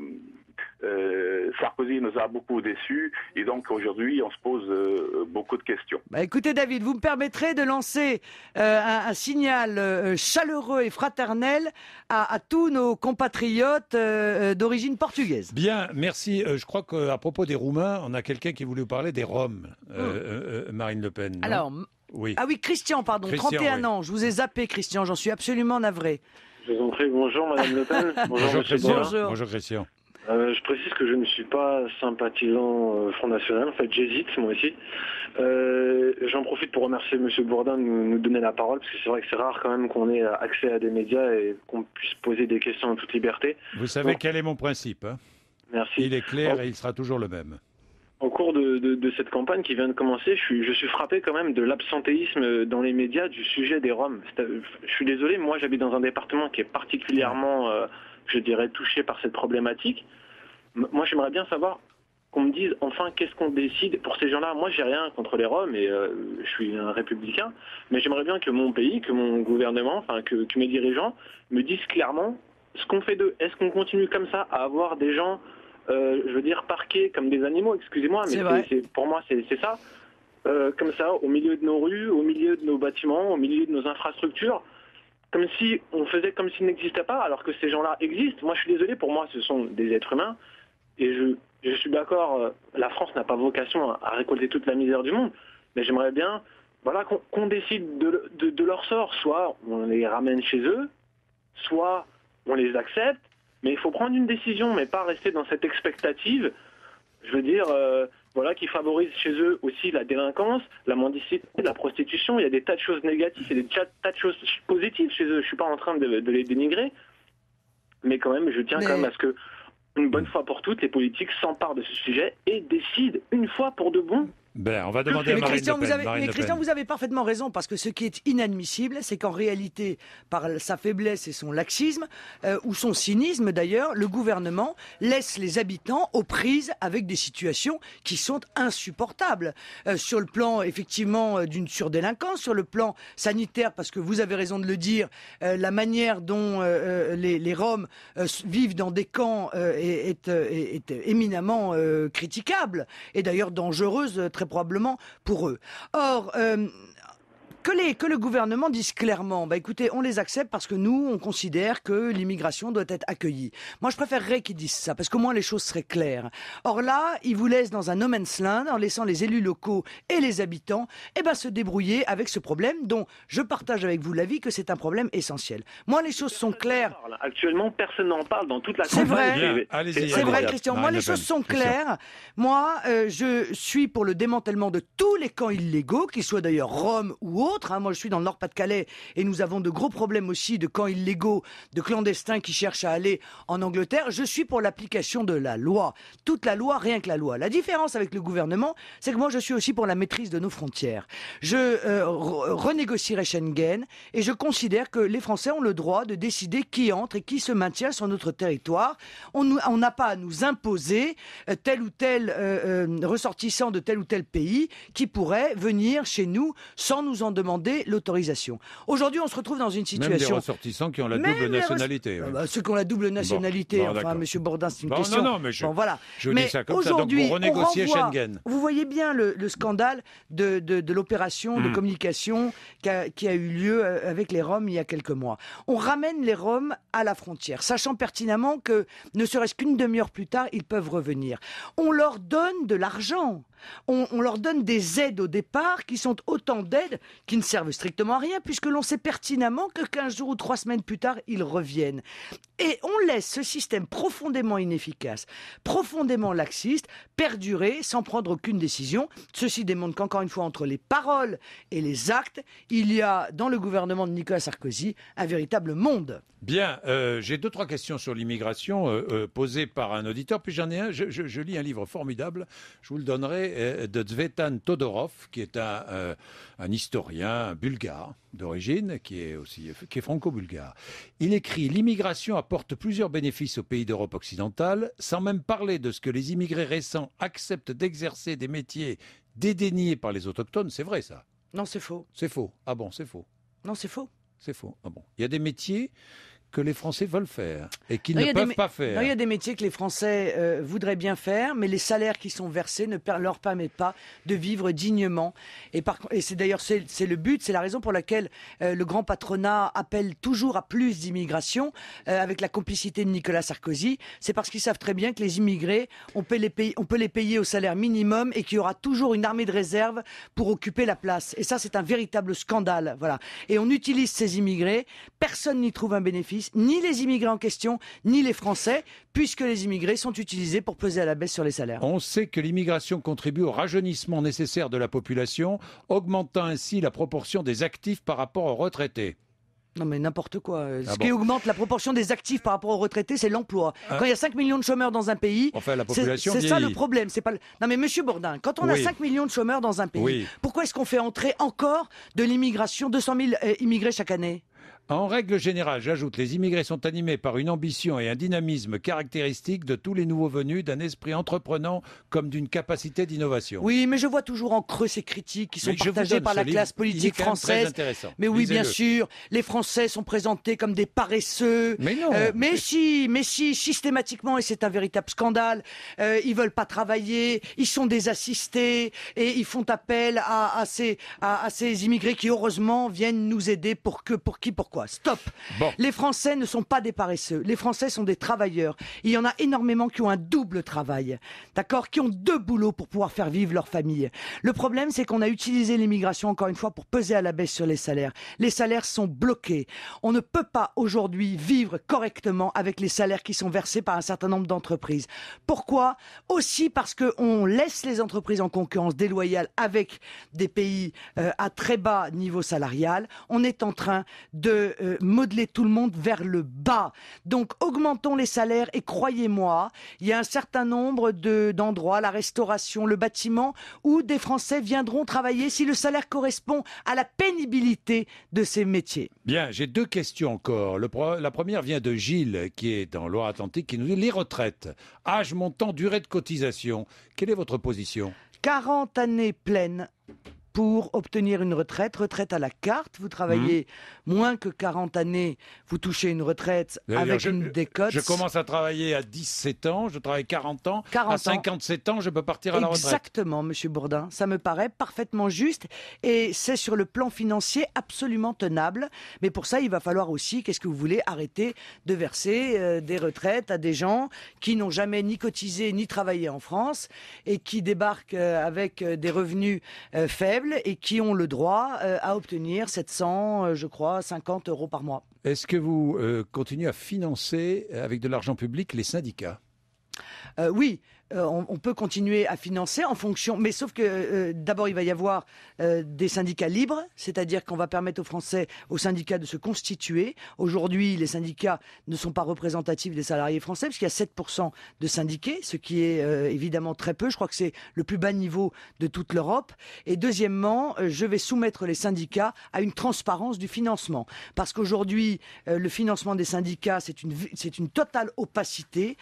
Sarkozy nous a beaucoup déçus et donc aujourd'hui, on se pose beaucoup de questions.
Écoutez, David, vous me permettrez de lancer un signal chaleureux et fraternel à tous nos compatriotes d'origine portugaise.
Bien, merci. Je crois qu'à propos des Roumains, on a quelqu'un qui voulait vous parler des Roms, Marine Le Pen. Non?
Alors,
oui.
Ah oui, Christian, pardon,
Christian,
31
oui.
ans. Je vous ai zappé, Christian, j'en suis absolument navré.
Je vous en prie, bonjour Madame Le Pen.
Bonjour Christian.
Bonjour.
Bonjour Christian.
Je précise que je ne suis pas sympathisant Front National, en fait j'hésite moi aussi. J'en profite pour remercier Monsieur Bourdin de nous donner la parole, parce que c'est vrai que c'est rare quand même qu'on ait accès à des médias et qu'on puisse poser des questions en toute liberté.
Vous savez quel est mon principe, hein?
Merci.
Il est clair et il sera toujours le même.
Au cours de cette campagne qui vient de commencer, je suis frappé quand même de l'absentéisme dans les médias du sujet des Roms. Je suis désolé, moi j'habite dans un département qui est particulièrement, je dirais, touché par cette problématique. Moi j'aimerais bien savoir qu'on me dise enfin qu'est-ce qu'on décide pour ces gens-là. Moi j'ai rien contre les Roms et je suis un républicain, mais j'aimerais bien que mon pays, que mon gouvernement, enfin que mes dirigeants me disent clairement ce qu'on fait d'eux. Est-ce qu'on continue comme ça à avoir des gens je veux dire parqués comme des animaux, excusez-moi, mais pour moi c'est ça, comme ça, au milieu de nos rues, au milieu de nos bâtiments, au milieu de nos infrastructures, comme si on faisait comme s'ils n'existaient pas, alors que ces gens-là existent. Moi je suis désolé, pour moi ce sont des êtres humains, et je suis d'accord, la France n'a pas vocation à récolter toute la misère du monde, mais j'aimerais bien qu'on décide de leur sort, soit on les ramène chez eux, soit on les accepte. Mais il faut prendre une décision, mais pas rester dans cette expectative, je veux dire, qui favorise chez eux aussi la délinquance, la mendicité, la prostitution. Il y a des tas de choses négatives et des tas de choses positives chez eux. Je suis pas en train de les dénigrer, mais quand même, je tiens quand même à ce que, une bonne fois pour toutes, les politiques s'emparent de ce sujet et décident une fois pour de bon.
On va demander à Marine Le Pen.
Christian, vous avez parfaitement raison, parce que ce qui est inadmissible, c'est qu'en réalité, par sa faiblesse et son laxisme, ou son cynisme d'ailleurs, le gouvernement laisse les habitants aux prises avec des situations qui sont insupportables. Sur le plan, effectivement, d'une surdélinquance, sur le plan sanitaire, parce que vous avez raison de le dire, la manière dont les Roms vivent dans des camps est éminemment critiquable, et d'ailleurs dangereuse, très probablement pour eux. Or, que le gouvernement dise clairement, écoutez, on les accepte parce que nous, on considère que l'immigration doit être accueillie. Moi, je préférerais qu'ils disent ça, parce qu'au moins les choses seraient claires. Or là, ils vous laissent dans un no man's land, en laissant les élus locaux et les habitants, se débrouiller avec ce problème dont je partage avec vous l'avis que c'est un problème essentiel. Moi, les choses sont claires.
Actuellement, personne n'en parle dans toute la
C'est vrai,
c'est
vrai, Christian. Moi, les choses sont claires. Moi, je suis pour le démantèlement de tous les camps illégaux, qu'ils soient d'ailleurs Roms ou autres. Moi, je suis dans le Nord-Pas-de-Calais et nous avons de gros problèmes aussi de camps illégaux, de clandestins qui cherchent à aller en Angleterre. Je suis pour l'application de la loi. Toute la loi, rien que la loi. La différence avec le gouvernement, c'est que moi, je suis aussi pour la maîtrise de nos frontières. Je renégocierai Schengen et je considère que les Français ont le droit de décider qui entre et qui se maintient sur notre territoire. On n'a pas à nous imposer tel ou tel ressortissant de tel ou tel pays qui pourrait venir chez nous sans nous en demander l'autorisation. Aujourd'hui, on se retrouve dans une situation...
Même des ressortissants qui ont la double nationalité.
Ceux qui ont la double nationalité, Monsieur Bourdin, c'est une question...
Non, mais je dis ça comme ça, donc
aujourd'hui,
vous renégociez Schengen.
Vous voyez bien le scandale de l'opération de communication qui a eu lieu avec les Roms il y a quelques mois. On ramène les Roms à la frontière, sachant pertinemment que ne serait-ce qu'une demi-heure plus tard, ils peuvent revenir. On leur donne de l'argent. On leur donne des aides au départ qui sont autant d'aides qui ne servent strictement à rien puisque l'on sait pertinemment que 15 jours ou 3 semaines plus tard, ils reviennent. Et on laisse ce système profondément inefficace, profondément laxiste, perdurer sans prendre aucune décision. Ceci démontre qu'encore une fois, entre les paroles et les actes, il y a dans le gouvernement de Nicolas Sarkozy un véritable monde.
Bien, j'ai 2-3 questions sur l'immigration posées par un auditeur, puis j'en ai un, je lis un livre formidable, je vous le donnerai, de Tzvetan Todorov, qui est un historien bulgare d'origine, qui est franco-bulgare. Il écrit « L'immigration apporte plusieurs bénéfices aux pays d'Europe occidentale, sans même parler de ce que les immigrés récents acceptent d'exercer des métiers dédaignés par les autochtones. » C'est vrai, ça?
Non, c'est faux.
C'est faux. Ah bon, c'est faux.
Non, c'est faux.
C'est faux. Ah bon. Il y a des métiers que les Français veulent faire et qu'ils ne peuvent pas faire.
Il y a des métiers que les Français voudraient bien faire, mais les salaires qui sont versés ne leur permettent pas de vivre dignement. Et c'est d'ailleurs c'est le but, c'est la raison pour laquelle le grand patronat appelle toujours à plus d'immigration avec la complicité de Nicolas Sarkozy. C'est parce qu'ils savent très bien que les immigrés, on peut les payer au salaire minimum et qu'il y aura toujours une armée de réserve pour occuper la place. Et ça, c'est un véritable scandale. Voilà. Et on utilise ces immigrés, personne n'y trouve un bénéfice, ni les immigrés en question, ni les Français, puisque les immigrés sont utilisés pour peser à la baisse sur les salaires.
On sait que l'immigration contribue au rajeunissement nécessaire de la population, augmentant ainsi la proportion des actifs par rapport aux retraités.
Non mais n'importe quoi. Qui augmente la proportion des actifs par rapport aux retraités, c'est l'emploi. Quand il y a 5 millions de chômeurs dans un pays,
la population
c'est ça le problème. C'est pas Non mais Monsieur Bourdin, quand on a 5 millions de chômeurs dans un pays, pourquoi est-ce qu'on fait entrer encore de l'immigration, 200 000 immigrés chaque année ?
En règle générale, j'ajoute, les immigrés sont animés par une ambition et un dynamisme caractéristiques de tous les nouveaux venus, d'un esprit entreprenant comme d'une capacité d'innovation.
Oui, mais je vois toujours en creux ces critiques qui sont partagées par la classe politique française. Mais oui, bien sûr, les Français sont présentés comme des paresseux.
Mais non.
Mais si, systématiquement, et c'est un véritable scandale, ils veulent pas travailler, ils sont des assistés et ils font appel à ces immigrés qui, heureusement, viennent nous aider pourquoi ? Stop.
Bon.
Les Français ne sont pas des paresseux. Les Français sont des travailleurs. Il y en a énormément qui ont un double travail, d'accord, qui ont 2 boulots pour pouvoir faire vivre leur famille. Le problème, c'est qu'on a utilisé l'immigration, encore une fois, pour peser à la baisse sur les salaires. Les salaires sont bloqués. On ne peut pas aujourd'hui vivre correctement avec les salaires qui sont versés par un certain nombre d'entreprises. Pourquoi ? Aussi parce qu'on laisse les entreprises en concurrence déloyale avec des pays à très bas niveau salarial. On est en train de modeler tout le monde vers le bas. Donc augmentons les salaires et croyez-moi, il y a un certain nombre d'endroits, la restauration, le bâtiment, où des Français viendront travailler si le salaire correspond à la pénibilité de ces métiers.
Bien, j'ai 2 questions encore. La première vient de Gilles, qui est dans Loire-Atlantique, qui nous dit les retraites, âge, montant, durée de cotisation. Quelle est votre position ?
40 années pleines pour obtenir une retraite à la carte. Vous travaillez moins que 40 années, vous touchez une retraite avec une décote.
Je commence à travailler à 17 ans, je travaille 40 ans. À 57 ans, je peux partir à la retraite.
Exactement, Monsieur Bourdin. Ça me paraît parfaitement juste et c'est sur le plan financier absolument tenable. Mais pour ça, il va falloir aussi, qu'est-ce que vous voulez, arrêter de verser des retraites à des gens qui n'ont jamais ni cotisé ni travaillé en France et qui débarquent avec des revenus faibles et qui ont le droit à obtenir 700, je crois, 50 € par mois.
Est-ce que vous continuez à financer avec de l'argent public les syndicats ?
Oui. On peut continuer à financer en fonction, mais sauf que d'abord il va y avoir des syndicats libres, c'est-à-dire qu'on va permettre aux syndicats de se constituer. Aujourd'hui, les syndicats ne sont pas représentatifs des salariés français, parce qu'il y a 7% de syndiqués, ce qui est évidemment très peu. Je crois que c'est le plus bas niveau de toute l'Europe. Et deuxièmement, je vais soumettre les syndicats à une transparence du financement, parce qu'aujourd'hui, le financement des syndicats, c'est une totale opacité.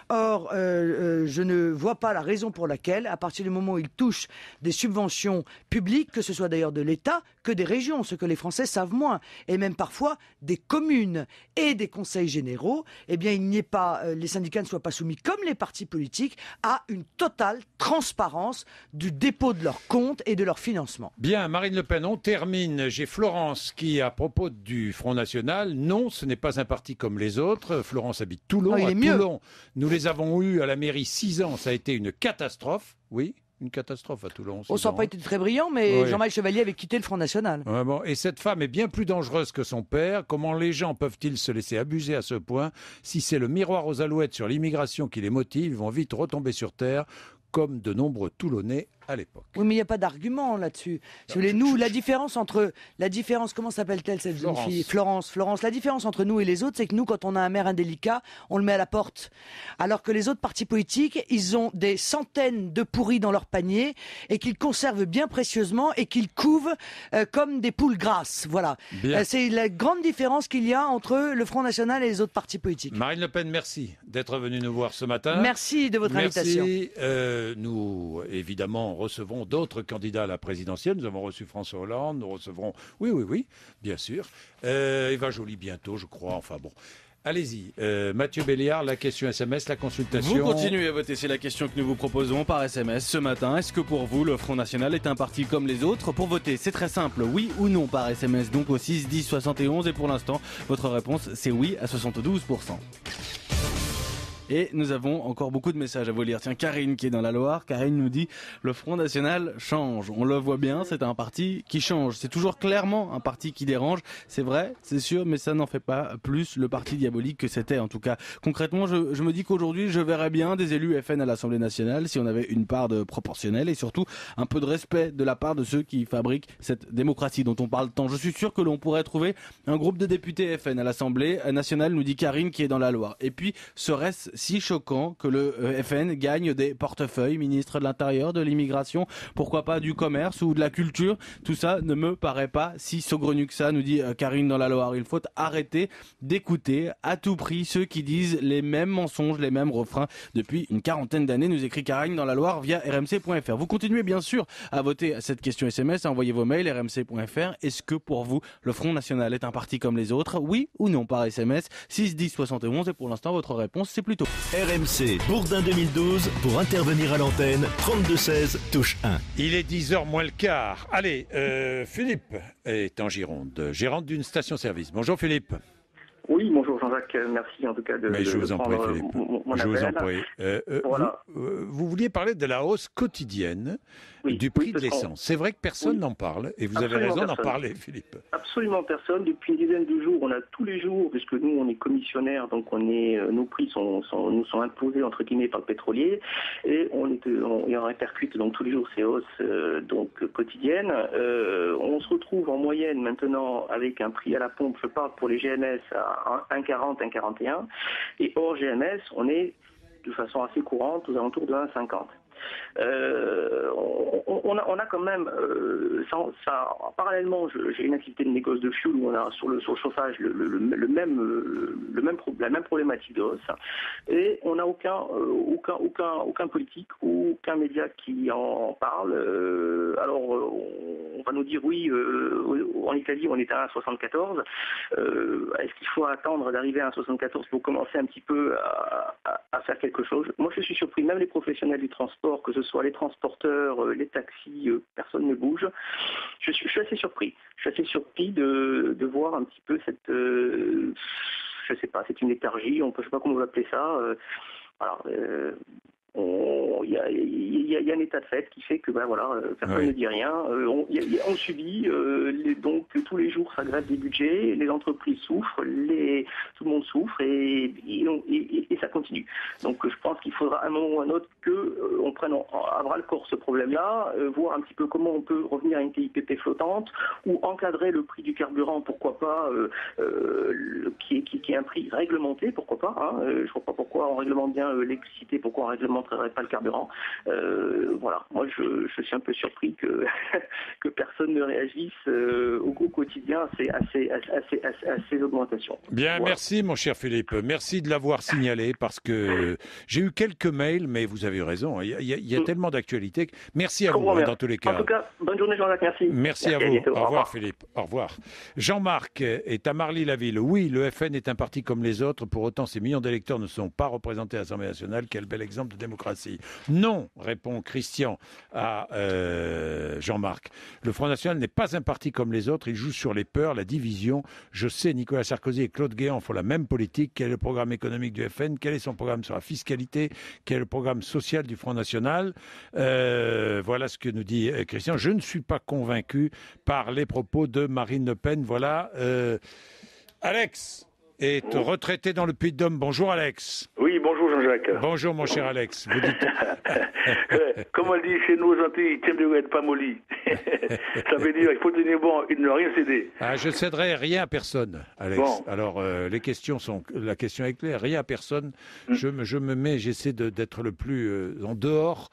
Or, je ne vois pas la raison pour laquelle, à partir du moment où ils touchent des subventions publiques, que ce soit d'ailleurs de l'État, que des régions, ce que les Français savent moins, et même parfois des communes et des conseils généraux, eh bien, les syndicats ne soient pas soumis, comme les partis politiques, à une totale transparence du dépôt de leurs comptes et de leur financement.
Bien, Marine Le Pen, on termine. J'ai Florence qui, à propos du Front National, non, ce n'est pas un parti comme les autres. Florence habite Toulon. À Toulon, nous les avons eus à la mairie 6 ans. Ça a été une catastrophe, oui, une catastrophe à Toulon.
Ça n'a pas été très brillant, mais oui. Jean-Marie Chevalier avait quitté le Front National.
Ouais, bon. Et cette femme est bien plus dangereuse que son père. Comment les gens peuvent-ils se laisser abuser à ce point? Si c'est le miroir aux alouettes sur l'immigration qui les motive, ils vont vite retomber sur terre, comme de nombreux Toulonnais à l'époque.
Oui, mais il n'y a pas d'argument là-dessus. Si vous voulez, nous, la différence, comment s'appelle-t-elle cette jeune fille ? Florence. La différence entre nous et les autres, c'est que nous, quand on a un maire indélicat, on le met à la porte. Alors que les autres partis politiques, ils ont des centaines de pourris dans leur panier et qu'ils conservent bien précieusement et qu'ils couvent comme des poules grasses. Voilà. C'est la grande différence qu'il y a entre le Front National et les autres partis politiques.
Marine Le Pen, merci d'être venue nous voir ce matin.
Merci de votre invitation.
Nous, évidemment, recevons d'autres candidats à la présidentielle. Nous avons reçu François Hollande, nous recevrons, oui, bien sûr. Eva Joly bientôt, je crois. Enfin bon. Allez-y, Mathieu Béliard, la question SMS, la consultation.
Vous continuez à voter, c'est la question que nous vous proposons par SMS ce matin. Est-ce que pour vous, le Front National est un parti comme les autres? Pour voter, c'est très simple, oui ou non par SMS, donc au 6 10 71. Et pour l'instant, votre réponse, c'est oui à 72%. Et nous avons encore beaucoup de messages à vous lire. Tiens, Karine qui est dans la Loire. Karine nous dit « Le Front National change ». On le voit bien, c'est un parti qui change. C'est toujours clairement un parti qui dérange. C'est vrai, c'est sûr, mais ça n'en fait pas plus le parti diabolique que c'était en tout cas. Concrètement, je me dis qu'aujourd'hui, je verrais bien des élus FN à l'Assemblée nationale si on avait une part de proportionnelle et surtout un peu de respect de la part de ceux qui fabriquent cette démocratie dont on parle tant. Je suis sûr que l'on pourrait trouver un groupe de députés FN à l'Assemblée nationale, nous dit Karine qui est dans la Loire. Et puis, serait-ce si choquant que le FN gagne des portefeuilles, ministre de l'Intérieur, de l'immigration, pourquoi pas du commerce ou de la culture? Tout ça ne me paraît pas si saugrenu que ça, nous dit Karine dans la Loire. Il faut arrêter d'écouter à tout prix ceux qui disent les mêmes mensonges, les mêmes refrains depuis une quarantaine d'années, nous écrit Karine dans la Loire via rmc.fr. Vous continuez bien sûr à voter à cette question SMS, à envoyer vos mails rmc.fr. Est-ce que pour vous, le Front National est un parti comme les autres? Oui ou non par SMS 6 10 71 et pour l'instant votre réponse c'est plutôt
RMC Bourdin 2012 pour intervenir à l'antenne 32 16 touche 1.
Il est 10h moins le quart. Allez, Philippe est en Gironde, gérante d'une station-service. Bonjour Philippe.
Oui, bonjour Jean-Jacques, merci en tout cas de
je vous en prie, Philippe.
Mon
je
appel.
vous en prie.
Voilà.
Vous vouliez parler de la hausse quotidienne du prix de l'essence. C'est vrai que personne n'en parle et vous avez raison d'en parler, Philippe.
Absolument personne. Depuis une dizaine de jours, on a tous les jours, puisque nous on est commissionnaires, donc nos prix nous sont imposés entre guillemets par le pétrolier et on répercute donc tous les jours ces hausses quotidiennes. On se retrouve en moyenne maintenant avec un prix à la pompe, je parle pour les GMS à 1,40, 1,41 et hors GMS, on est de façon assez courante aux alentours de 1,50. On a quand même, parallèlement, j'ai une activité de négoce de fuel où on a sur le chauffage la même problématique de hausse et on n'a aucun politique ou aucun média qui en parle. Alors pas nous dire oui, en Italie on est à 1,74. Est-ce qu'il faut attendre d'arriver à 1,74 pour commencer un petit peu à faire quelque chose? Moi je suis surpris, même les professionnels du transport, que ce soit les transporteurs, les taxis, personne ne bouge. Je suis assez surpris. Je suis assez surpris de voir un petit peu cette, je sais pas, c'est une léthargie, je sais pas comment on va appeler ça. Il y a un état de fait qui fait que personne ne dit rien. On subit, donc tous les jours ça grève des budgets, les entreprises souffrent, tout le monde souffre et ça continue. Donc je pense qu'il faudra à un moment ou à un autre qu'on prenne à bras le corps ce problème-là, voir un petit peu comment on peut revenir à une TIPP flottante ou encadrer le prix du carburant, pourquoi pas, qui est un prix réglementé, pourquoi pas. Je vois pas pourquoi on réglemente bien l'électricité, pourquoi on réglementerait pas le carburant. Moi je suis un peu surpris que personne ne réagisse au quotidien à ces augmentations.
Bien, merci mon cher Philippe. Merci de l'avoir signalé parce que j'ai eu quelques mails, mais vous avez eu raison. Il y a tellement d'actualités. Merci à vous dans tous les cas.
En tout cas, bonne journée Jean-Jacques, merci.
Merci à vous. Au revoir Philippe. Au revoir. Jean-Marc est à Marly-la-Ville. Oui, le FN est un parti comme les autres. Pour autant, ces millions d'électeurs ne sont pas représentés à l'Assemblée nationale. Quel bel exemple de démocratie. Non, répond Christian à Jean-Marc. Le Front National n'est pas un parti comme les autres. Il joue sur les peurs, la division. Je sais, Nicolas Sarkozy et Claude Guéant font la même politique. Quel est le programme économique du FN? Quel est son programme sur la fiscalité? Quel est le programme social du Front National? Voilà ce que nous dit Christian. Je ne suis pas convaincu par les propos de Marine Le Pen. Voilà. Alex est retraité dans le Puy-de-Dôme. Bonjour Alex.
Oui, bonjour Jean-Jacques.
Bonjour mon cher Alex. Vous dites...
Comme on dit chez nous aux Antilles, tiens de être pas molli. Ça veut dire il faut tenir bon et ne rien céder.
Je ne céderai rien à personne, Alex. Bon. Alors la question est claire, rien à personne. J'essaie d'être le plus en dehors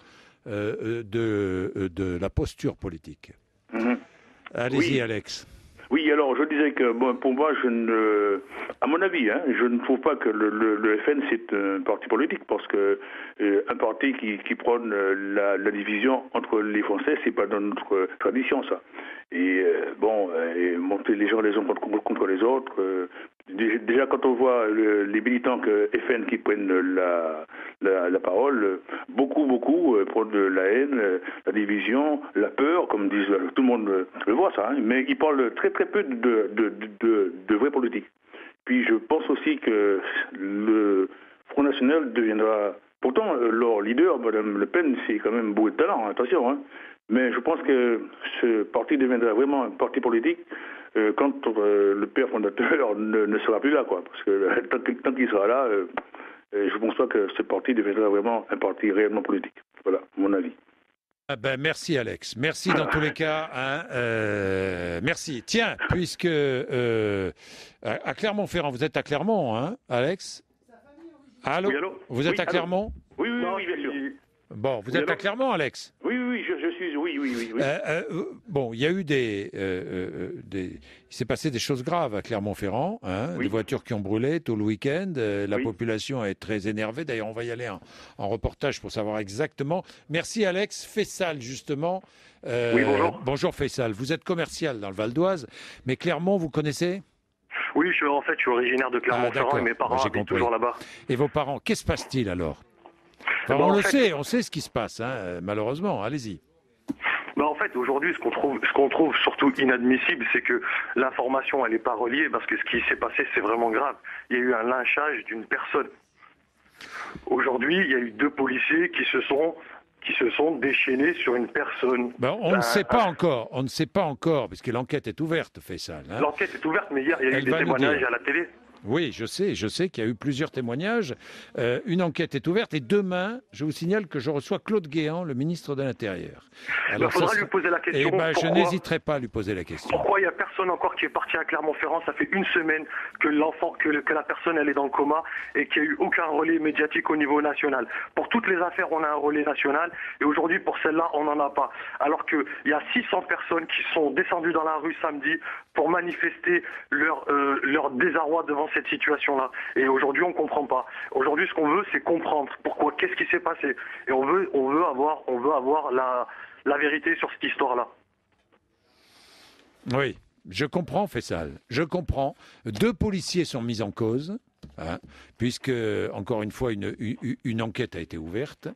de la posture politique. Allez-y Alex.
Oui, alors je disais que pour moi, à mon avis, je ne trouve pas que le FN c'est un parti politique parce que un parti qui prône la division entre les Français, c'est pas dans notre tradition ça. Et monter les gens les uns contre les autres. Déjà quand on voit les militants FN qui prennent la parole, beaucoup prônent la haine, la division, la peur, comme disent tout le monde le voit ça, mais ils parlent très peu de vraie politique. Puis je pense aussi que le Front National deviendra, pourtant leur leader, Mme Le Pen, c'est quand même beaucoup de talent, attention, mais je pense que ce parti deviendra vraiment un parti politique quand le père fondateur ne sera plus là, quoi. Parce que tant qu'il sera là, je ne pense pas que ce parti deviendra vraiment un parti réellement politique. Voilà, mon avis.
Merci Alex. Merci dans tous les cas. Merci. Tiens, puisque à Clermont-Ferrand, vous êtes à Clermont, Alex? Allô?
Oui, allô?
Vous êtes à Clermont?
Oui, bien sûr.
Bon, vous êtes à Clermont, Alex?
Oui, je suis, oui.
Il y a eu il s'est passé des choses graves à Clermont-Ferrand, des voitures qui ont brûlé tout le week-end, la population est très énervée, d'ailleurs on va y aller en reportage pour savoir exactement. Merci Alex. Fessal, justement.
Oui, bonjour.
Bonjour Fessal, vous êtes commercial dans le Val d'Oise, mais Clermont, vous connaissez?
Oui, je suis originaire de Clermont-Ferrand et mes parents habitent toujours là-bas.
Et vos parents, qu'est-ce qui se passe-t-il alors? On sait ce qui se passe, malheureusement. Allez-y.
En fait, aujourd'hui, ce qu'on trouve surtout inadmissible, c'est que l'information, elle n'est pas reliée, parce que ce qui s'est passé, c'est vraiment grave. Il y a eu un lynchage d'une personne. Aujourd'hui, il y a eu 2 policiers qui se sont déchaînés sur une personne.
On ne sait pas encore, puisque l'enquête est ouverte, Faisal.
L'enquête est ouverte, mais hier, il y a eu des témoignages à la télé.
Oui, je sais qu'il y a eu plusieurs témoignages. Une enquête est ouverte et demain, je vous signale que je reçois Claude Guéant, le ministre de l'Intérieur.
Alors, il faudra lui poser la question.
Je n'hésiterai pas à lui poser la question.
Pourquoi il n'y a personne encore qui est parti à Clermont-Ferrand? Ça fait 1 semaine que la personne elle est dans le coma et qu'il n'y a eu aucun relais médiatique au niveau national. Pour toutes les affaires, on a un relais national et aujourd'hui, pour celle-là, on n'en a pas. Alors qu'il y a 600 personnes qui sont descendues dans la rue samedi pour manifester leur désarroi devant cette situation-là. Et aujourd'hui, on ne comprend pas. Aujourd'hui, ce qu'on veut, c'est comprendre pourquoi, qu'est-ce qui s'est passé. Et on veut avoir la vérité sur cette histoire-là.
Oui, je comprends, Faisal. Je comprends. 2 policiers sont mis en cause. Puisque, encore une fois, une enquête a été ouverte.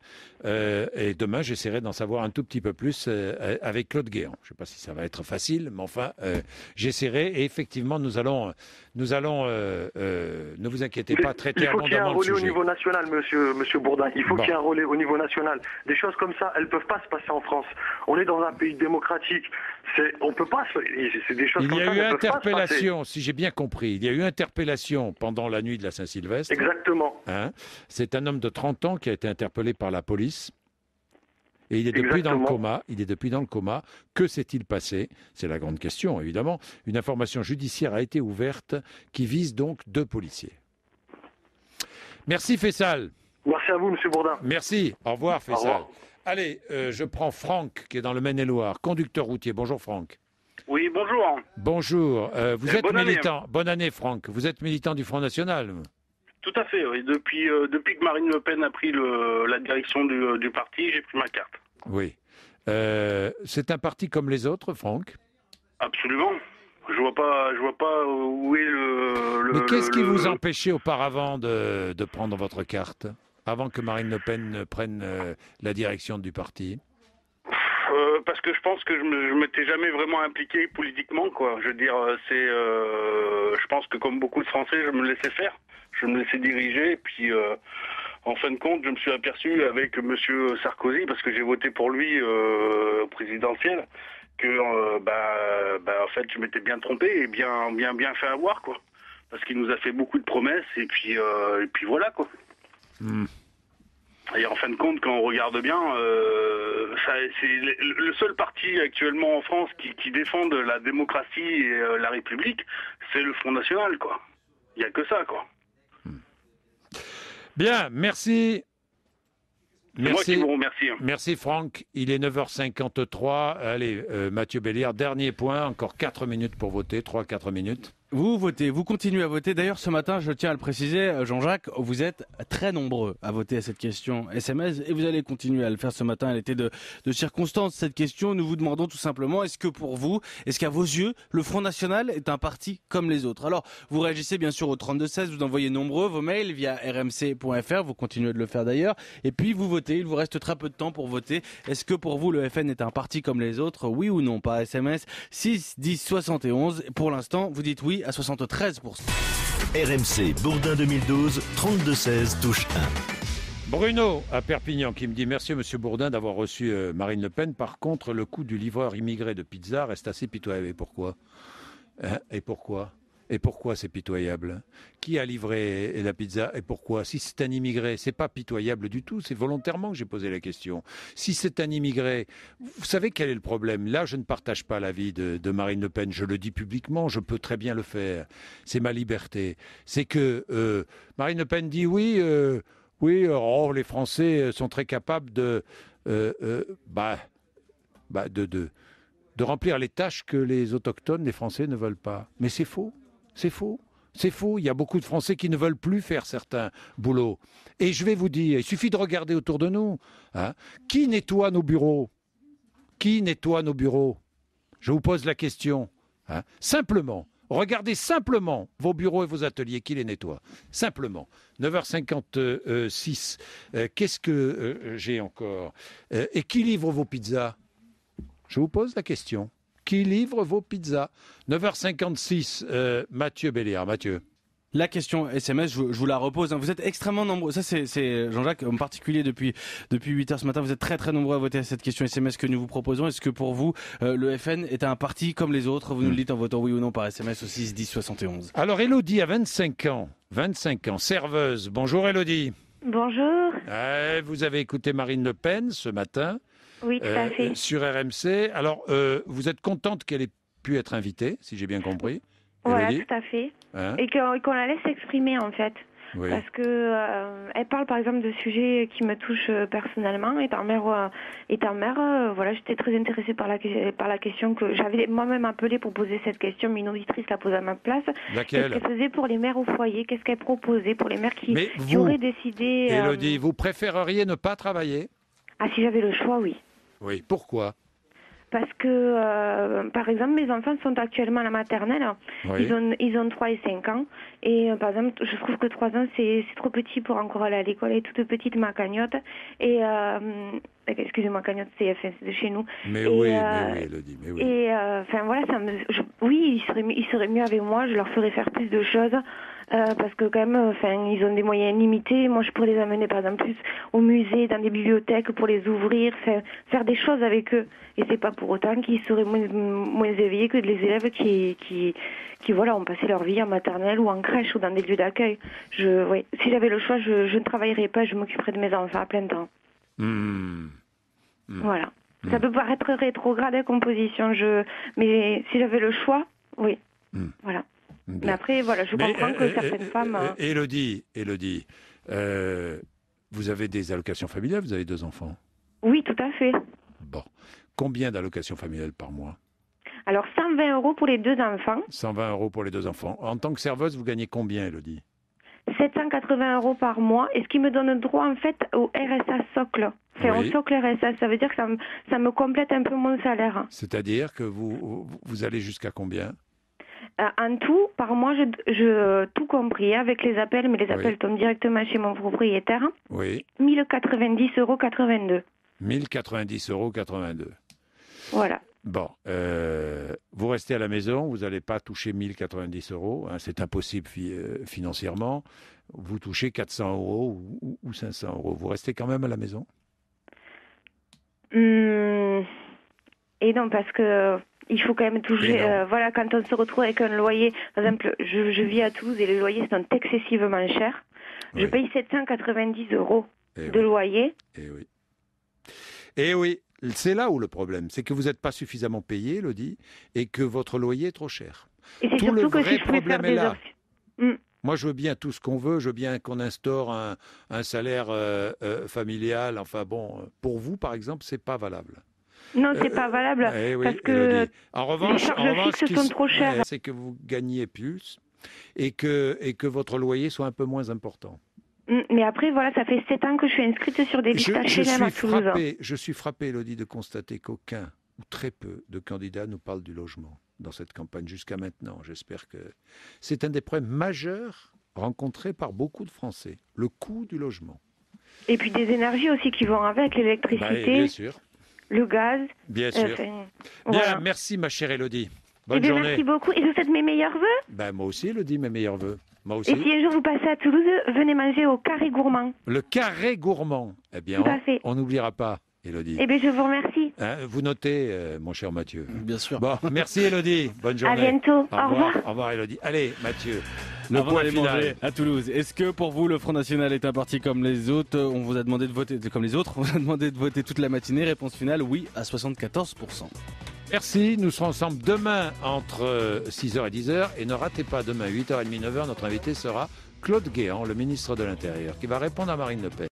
Et demain, j'essaierai d'en savoir un tout petit peu plus avec Claude Guéant. Je ne sais pas si ça va être facile, mais enfin, j'essaierai. Et effectivement, nous allons ne vous inquiétez pas, traiter
Il
abondamment
faut qu'il y ait un relais
le
au
sujet.
niveau national, monsieur Bourdin. Il faut qu'il y ait un relais au niveau national. Des choses comme ça, elles ne peuvent pas se passer en France. On est dans un pays démocratique. On peut pas. C'est des choses
Il
comme
y
ça.
a eu
ne peuvent pas se passer.
interpellation, si j'ai bien compris, il y a eu interpellation pendant la nuit de la Saint-Sylvestre.
Exactement.
C'est un homme de 30 ans qui a été interpellé par la police. Et il est depuis dans le coma. Il est depuis dans le coma. Que s'est-il passé? C'est la grande question, évidemment. Une information judiciaire a été ouverte qui vise donc 2 policiers. Merci Faisal.
Merci à vous, monsieur Bourdin.
Merci. Au revoir Faisal.
Au revoir.
Allez, je prends Franck qui est dans le Maine-et-Loire, conducteur routier. Bonjour Franck.
Oui, bonjour.
Bonjour. Vous êtes
bonne
militant. Bonne année Franck. Vous êtes militant du Front National.
Tout à fait, oui. Depuis que Marine Le Pen a pris la direction du parti, j'ai pris ma carte.
Oui. C'est un parti comme les autres, Franck?
Absolument. Je vois pas où est le...
Mais qu'est-ce qui vous empêchait auparavant de prendre votre carte, avant que Marine Le Pen ne prenne la direction du parti?
Parce que je pense que je m'étais jamais vraiment impliqué politiquement, quoi. Je veux dire, je pense que comme beaucoup de Français, je me laissais faire. Je me laissais diriger, et puis en fin de compte, je me suis aperçu avec Monsieur Sarkozy, parce que j'ai voté pour lui au présidentiel, que en fait, je m'étais bien trompé et bien fait avoir, quoi. Parce qu'il nous a fait beaucoup de promesses, et puis voilà, quoi. Et en fin de compte, quand on regarde bien, c'est le seul parti actuellement en France qui défend la démocratie et la République, c'est le Front National, quoi. Il n'y a que ça, quoi.
Bien, merci.
C'est moi qui vous remercie.
Merci Franck. Il est 9h53. Allez, Mathieu Béliard, dernier point. Encore 4 minutes pour voter. 3-4 minutes.
Vous votez, vous continuez à voter. D'ailleurs, ce matin, je tiens à le préciser, Jean-Jacques, vous êtes très nombreux à voter à cette question SMS et vous allez continuer à le faire ce matin. Elle était de circonstance, cette question. Nous vous demandons tout simplement, est-ce qu'à vos yeux, le Front National est un parti comme les autres? Alors, vous réagissez bien sûr au 32-16, vous envoyez nombreux vos mails via rmc.fr, vous continuez de le faire d'ailleurs. Et puis, vous votez, il vous reste très peu de temps pour voter. Est-ce que pour vous, le FN est un parti comme les autres? Oui ou non? Par SMS, 6 10 71. Pour l'instant, vous dites oui à 73%.
RMC Bourdin 2012, 32-16, touche 1.
Bruno à Perpignan qui me dit merci Monsieur Bourdin d'avoir reçu Marine Le Pen. Par contre, le coût du livreur immigré de pizza reste assez pitoyable. Et pourquoi? Et pourquoi c'est pitoyable? Qui a livré la pizza et pourquoi? Si c'est un immigré, c'est pas pitoyable du tout. C'est volontairement que j'ai posé la question. Si c'est un immigré, vous savez quel est le problème? Là, je ne partage pas l'avis de Marine Le Pen. Je le dis publiquement, je peux très bien le faire. C'est ma liberté. C'est que Marine Le Pen dit oui, les Français sont très capables de remplir les tâches que les autochtones, les Français ne veulent pas. Mais c'est faux. C'est faux. C'est faux. Il y a beaucoup de Français qui ne veulent plus faire certains boulots. Et je vais vous dire, il suffit de regarder autour de nous. Qui nettoie nos bureaux? Qui nettoie nos bureaux? Je vous pose la question. Simplement. Regardez simplement vos bureaux et vos ateliers. Qui les nettoie? Simplement. 9h56. Qu'est-ce que j'ai encore? Et qui livre vos pizzas? Je vous pose la question. Qui livre vos pizzas? 9h56, Mathieu Béliard. Mathieu.
La question SMS, je vous la repose. Vous êtes extrêmement nombreux. Ça, c'est Jean-Jacques, en particulier depuis 8h ce matin. Vous êtes très très nombreux à voter à cette question SMS que nous vous proposons. Est-ce que pour vous, le FN est un parti comme les autres? Vous nous le dites en votant oui ou non par SMS au 6 10 71.
Alors, Élodie a 25 ans, serveuse. Bonjour Élodie.
Bonjour.
Vous avez écouté Marine Le Pen ce matin.
Oui, tout à fait.
Sur RMC. Alors, vous êtes contente qu'elle ait pu être invitée, si j'ai bien compris?
Voilà,
Élodie?
tout à fait. Et qu'on la laisse s'exprimer, en fait.
Oui.
Parce que elle parle, par exemple, de sujets qui me touchent personnellement. Étant mère, voilà, j'étais très intéressée par la question que j'avais moi-même appelée pour poser cette question, mais une auditrice l'a posée à ma place.
Laquelle?
Qu'est-ce qu'elle faisait pour les mères au foyer? Qu'est-ce qu'elle proposait pour les mères qui auraient décidé...
Élodie, vous préféreriez ne pas travailler?
Ah, si j'avais le choix, oui.
Oui, pourquoi?
Parce que, par exemple, mes enfants sont actuellement à la maternelle.
Oui.
Ils ont 3 et 5 ans. Et par exemple, je trouve que 3 ans, c'est trop petit pour encore aller à l'école. Elle est toute petite, ma cagnotte. Et, excusez-moi, cagnotte, c'est de chez nous.
Mais oui, Elodie, mais oui.
Et, enfin, voilà, oui, ils seraient mieux avec moi. Je leur ferais faire plus de choses. Parce que quand même, enfin, ils ont des moyens limités. Moi, je pourrais les amener, par exemple, plus au musée, dans des bibliothèques pour les ouvrir, faire des choses avec eux. Et c'est pas pour autant qu'ils seraient moins éveillés que les élèves qui voilà, ont passé leur vie en maternelle ou en crèche ou dans des lieux d'accueil. Oui, si j'avais le choix, je ne travaillerais pas, je m'occuperais de mes enfants à plein temps. Voilà. Ça peut paraître rétrograde comme position, mais si j'avais le choix, oui. Voilà. Bien. Mais après, voilà, je comprends que certaines femmes...
Élodie, vous avez des allocations familiales, vous avez 2 enfants?
Oui, tout à fait.
Bon. Combien d'allocations familiales par mois?
Alors, 120 € pour les 2 enfants.
120 € pour les 2 enfants. En tant que serveuse, vous gagnez combien, Élodie?
780 € par mois, et ce qui me donne droit, en fait, au RSA socle. Enfin, au socle RSA, ça veut dire que ça me complète un peu mon salaire.
C'est-à-dire que vous allez jusqu'à combien?
En tout, par mois, je tout compris, avec les appels, mais les appels tombent directement chez mon propriétaire.
Oui.
1090,82 €.
1090,82 €.
Voilà.
Bon, vous restez à la maison, vous n'allez pas toucher 1090 €, hein, c'est impossible financièrement. Vous touchez 400 € ou 500 €. Vous restez quand même à la maison?
Et non, parce que il faut quand même toucher. Voilà, quand on se retrouve avec un loyer, par exemple, je vis à Toulouse et les loyers sont excessivement chers. Je paye 790 € de loyer.
Et oui, c'est là où le problème, c'est que vous n'êtes pas suffisamment payé, Elodie, et que votre loyer est trop cher.
Et c'est surtout que si je pouvais faire des options.
Moi, je veux bien tout ce qu'on veut, je veux bien qu'on instaure un salaire familial. Enfin bon, pour vous, par exemple, c'est pas valable.
Non, c'est pas valable, parce que
en revanche,
les charges fixes sont trop chères.
C'est que vous gagnez plus et que votre loyer soit un peu moins important.
Mais après, voilà, ça fait 7 ans que je suis inscrite sur des listes HLM à Toulouse.
Je suis frappé, Elodie, de constater qu'aucun ou très peu de candidats nous parlent du logement dans cette campagne jusqu'à maintenant. J'espère que c'est un des problèmes majeurs rencontrés par beaucoup de Français, le coût du logement.
Et puis des énergies aussi qui vont avec, l'électricité.
Bien sûr.
Le gaz.
Bien sûr. Bien, merci ma chère Élodie. Bonne journée.
Merci beaucoup. Et je vous souhaite mes meilleurs vœux.
Moi aussi, Élodie, mes meilleurs vœux. Moi aussi.
Et si un jour vous passez à Toulouse, venez manger au Carré Gourmand.
Le Carré Gourmand. Eh bien, on n'oubliera pas, Élodie.
Eh bien, je vous remercie.
Vous notez, mon cher Mathieu.
Bien sûr.
Bon, merci Élodie. Bonne journée.
À bientôt. Au revoir.
Au revoir, Élodie. Allez, Mathieu.
Avant d'aller manger à Toulouse, est-ce que pour vous le Front National est un parti comme les autres? On vous a demandé de voter comme les autres. On vous a demandé de voter toute la matinée. Réponse finale, oui à 74%.
Merci, nous serons ensemble demain entre 6h et 10h. Et ne ratez pas demain 8h30, 9h, notre invité sera Claude Guéant, le ministre de l'Intérieur, qui va répondre à Marine Le Pen.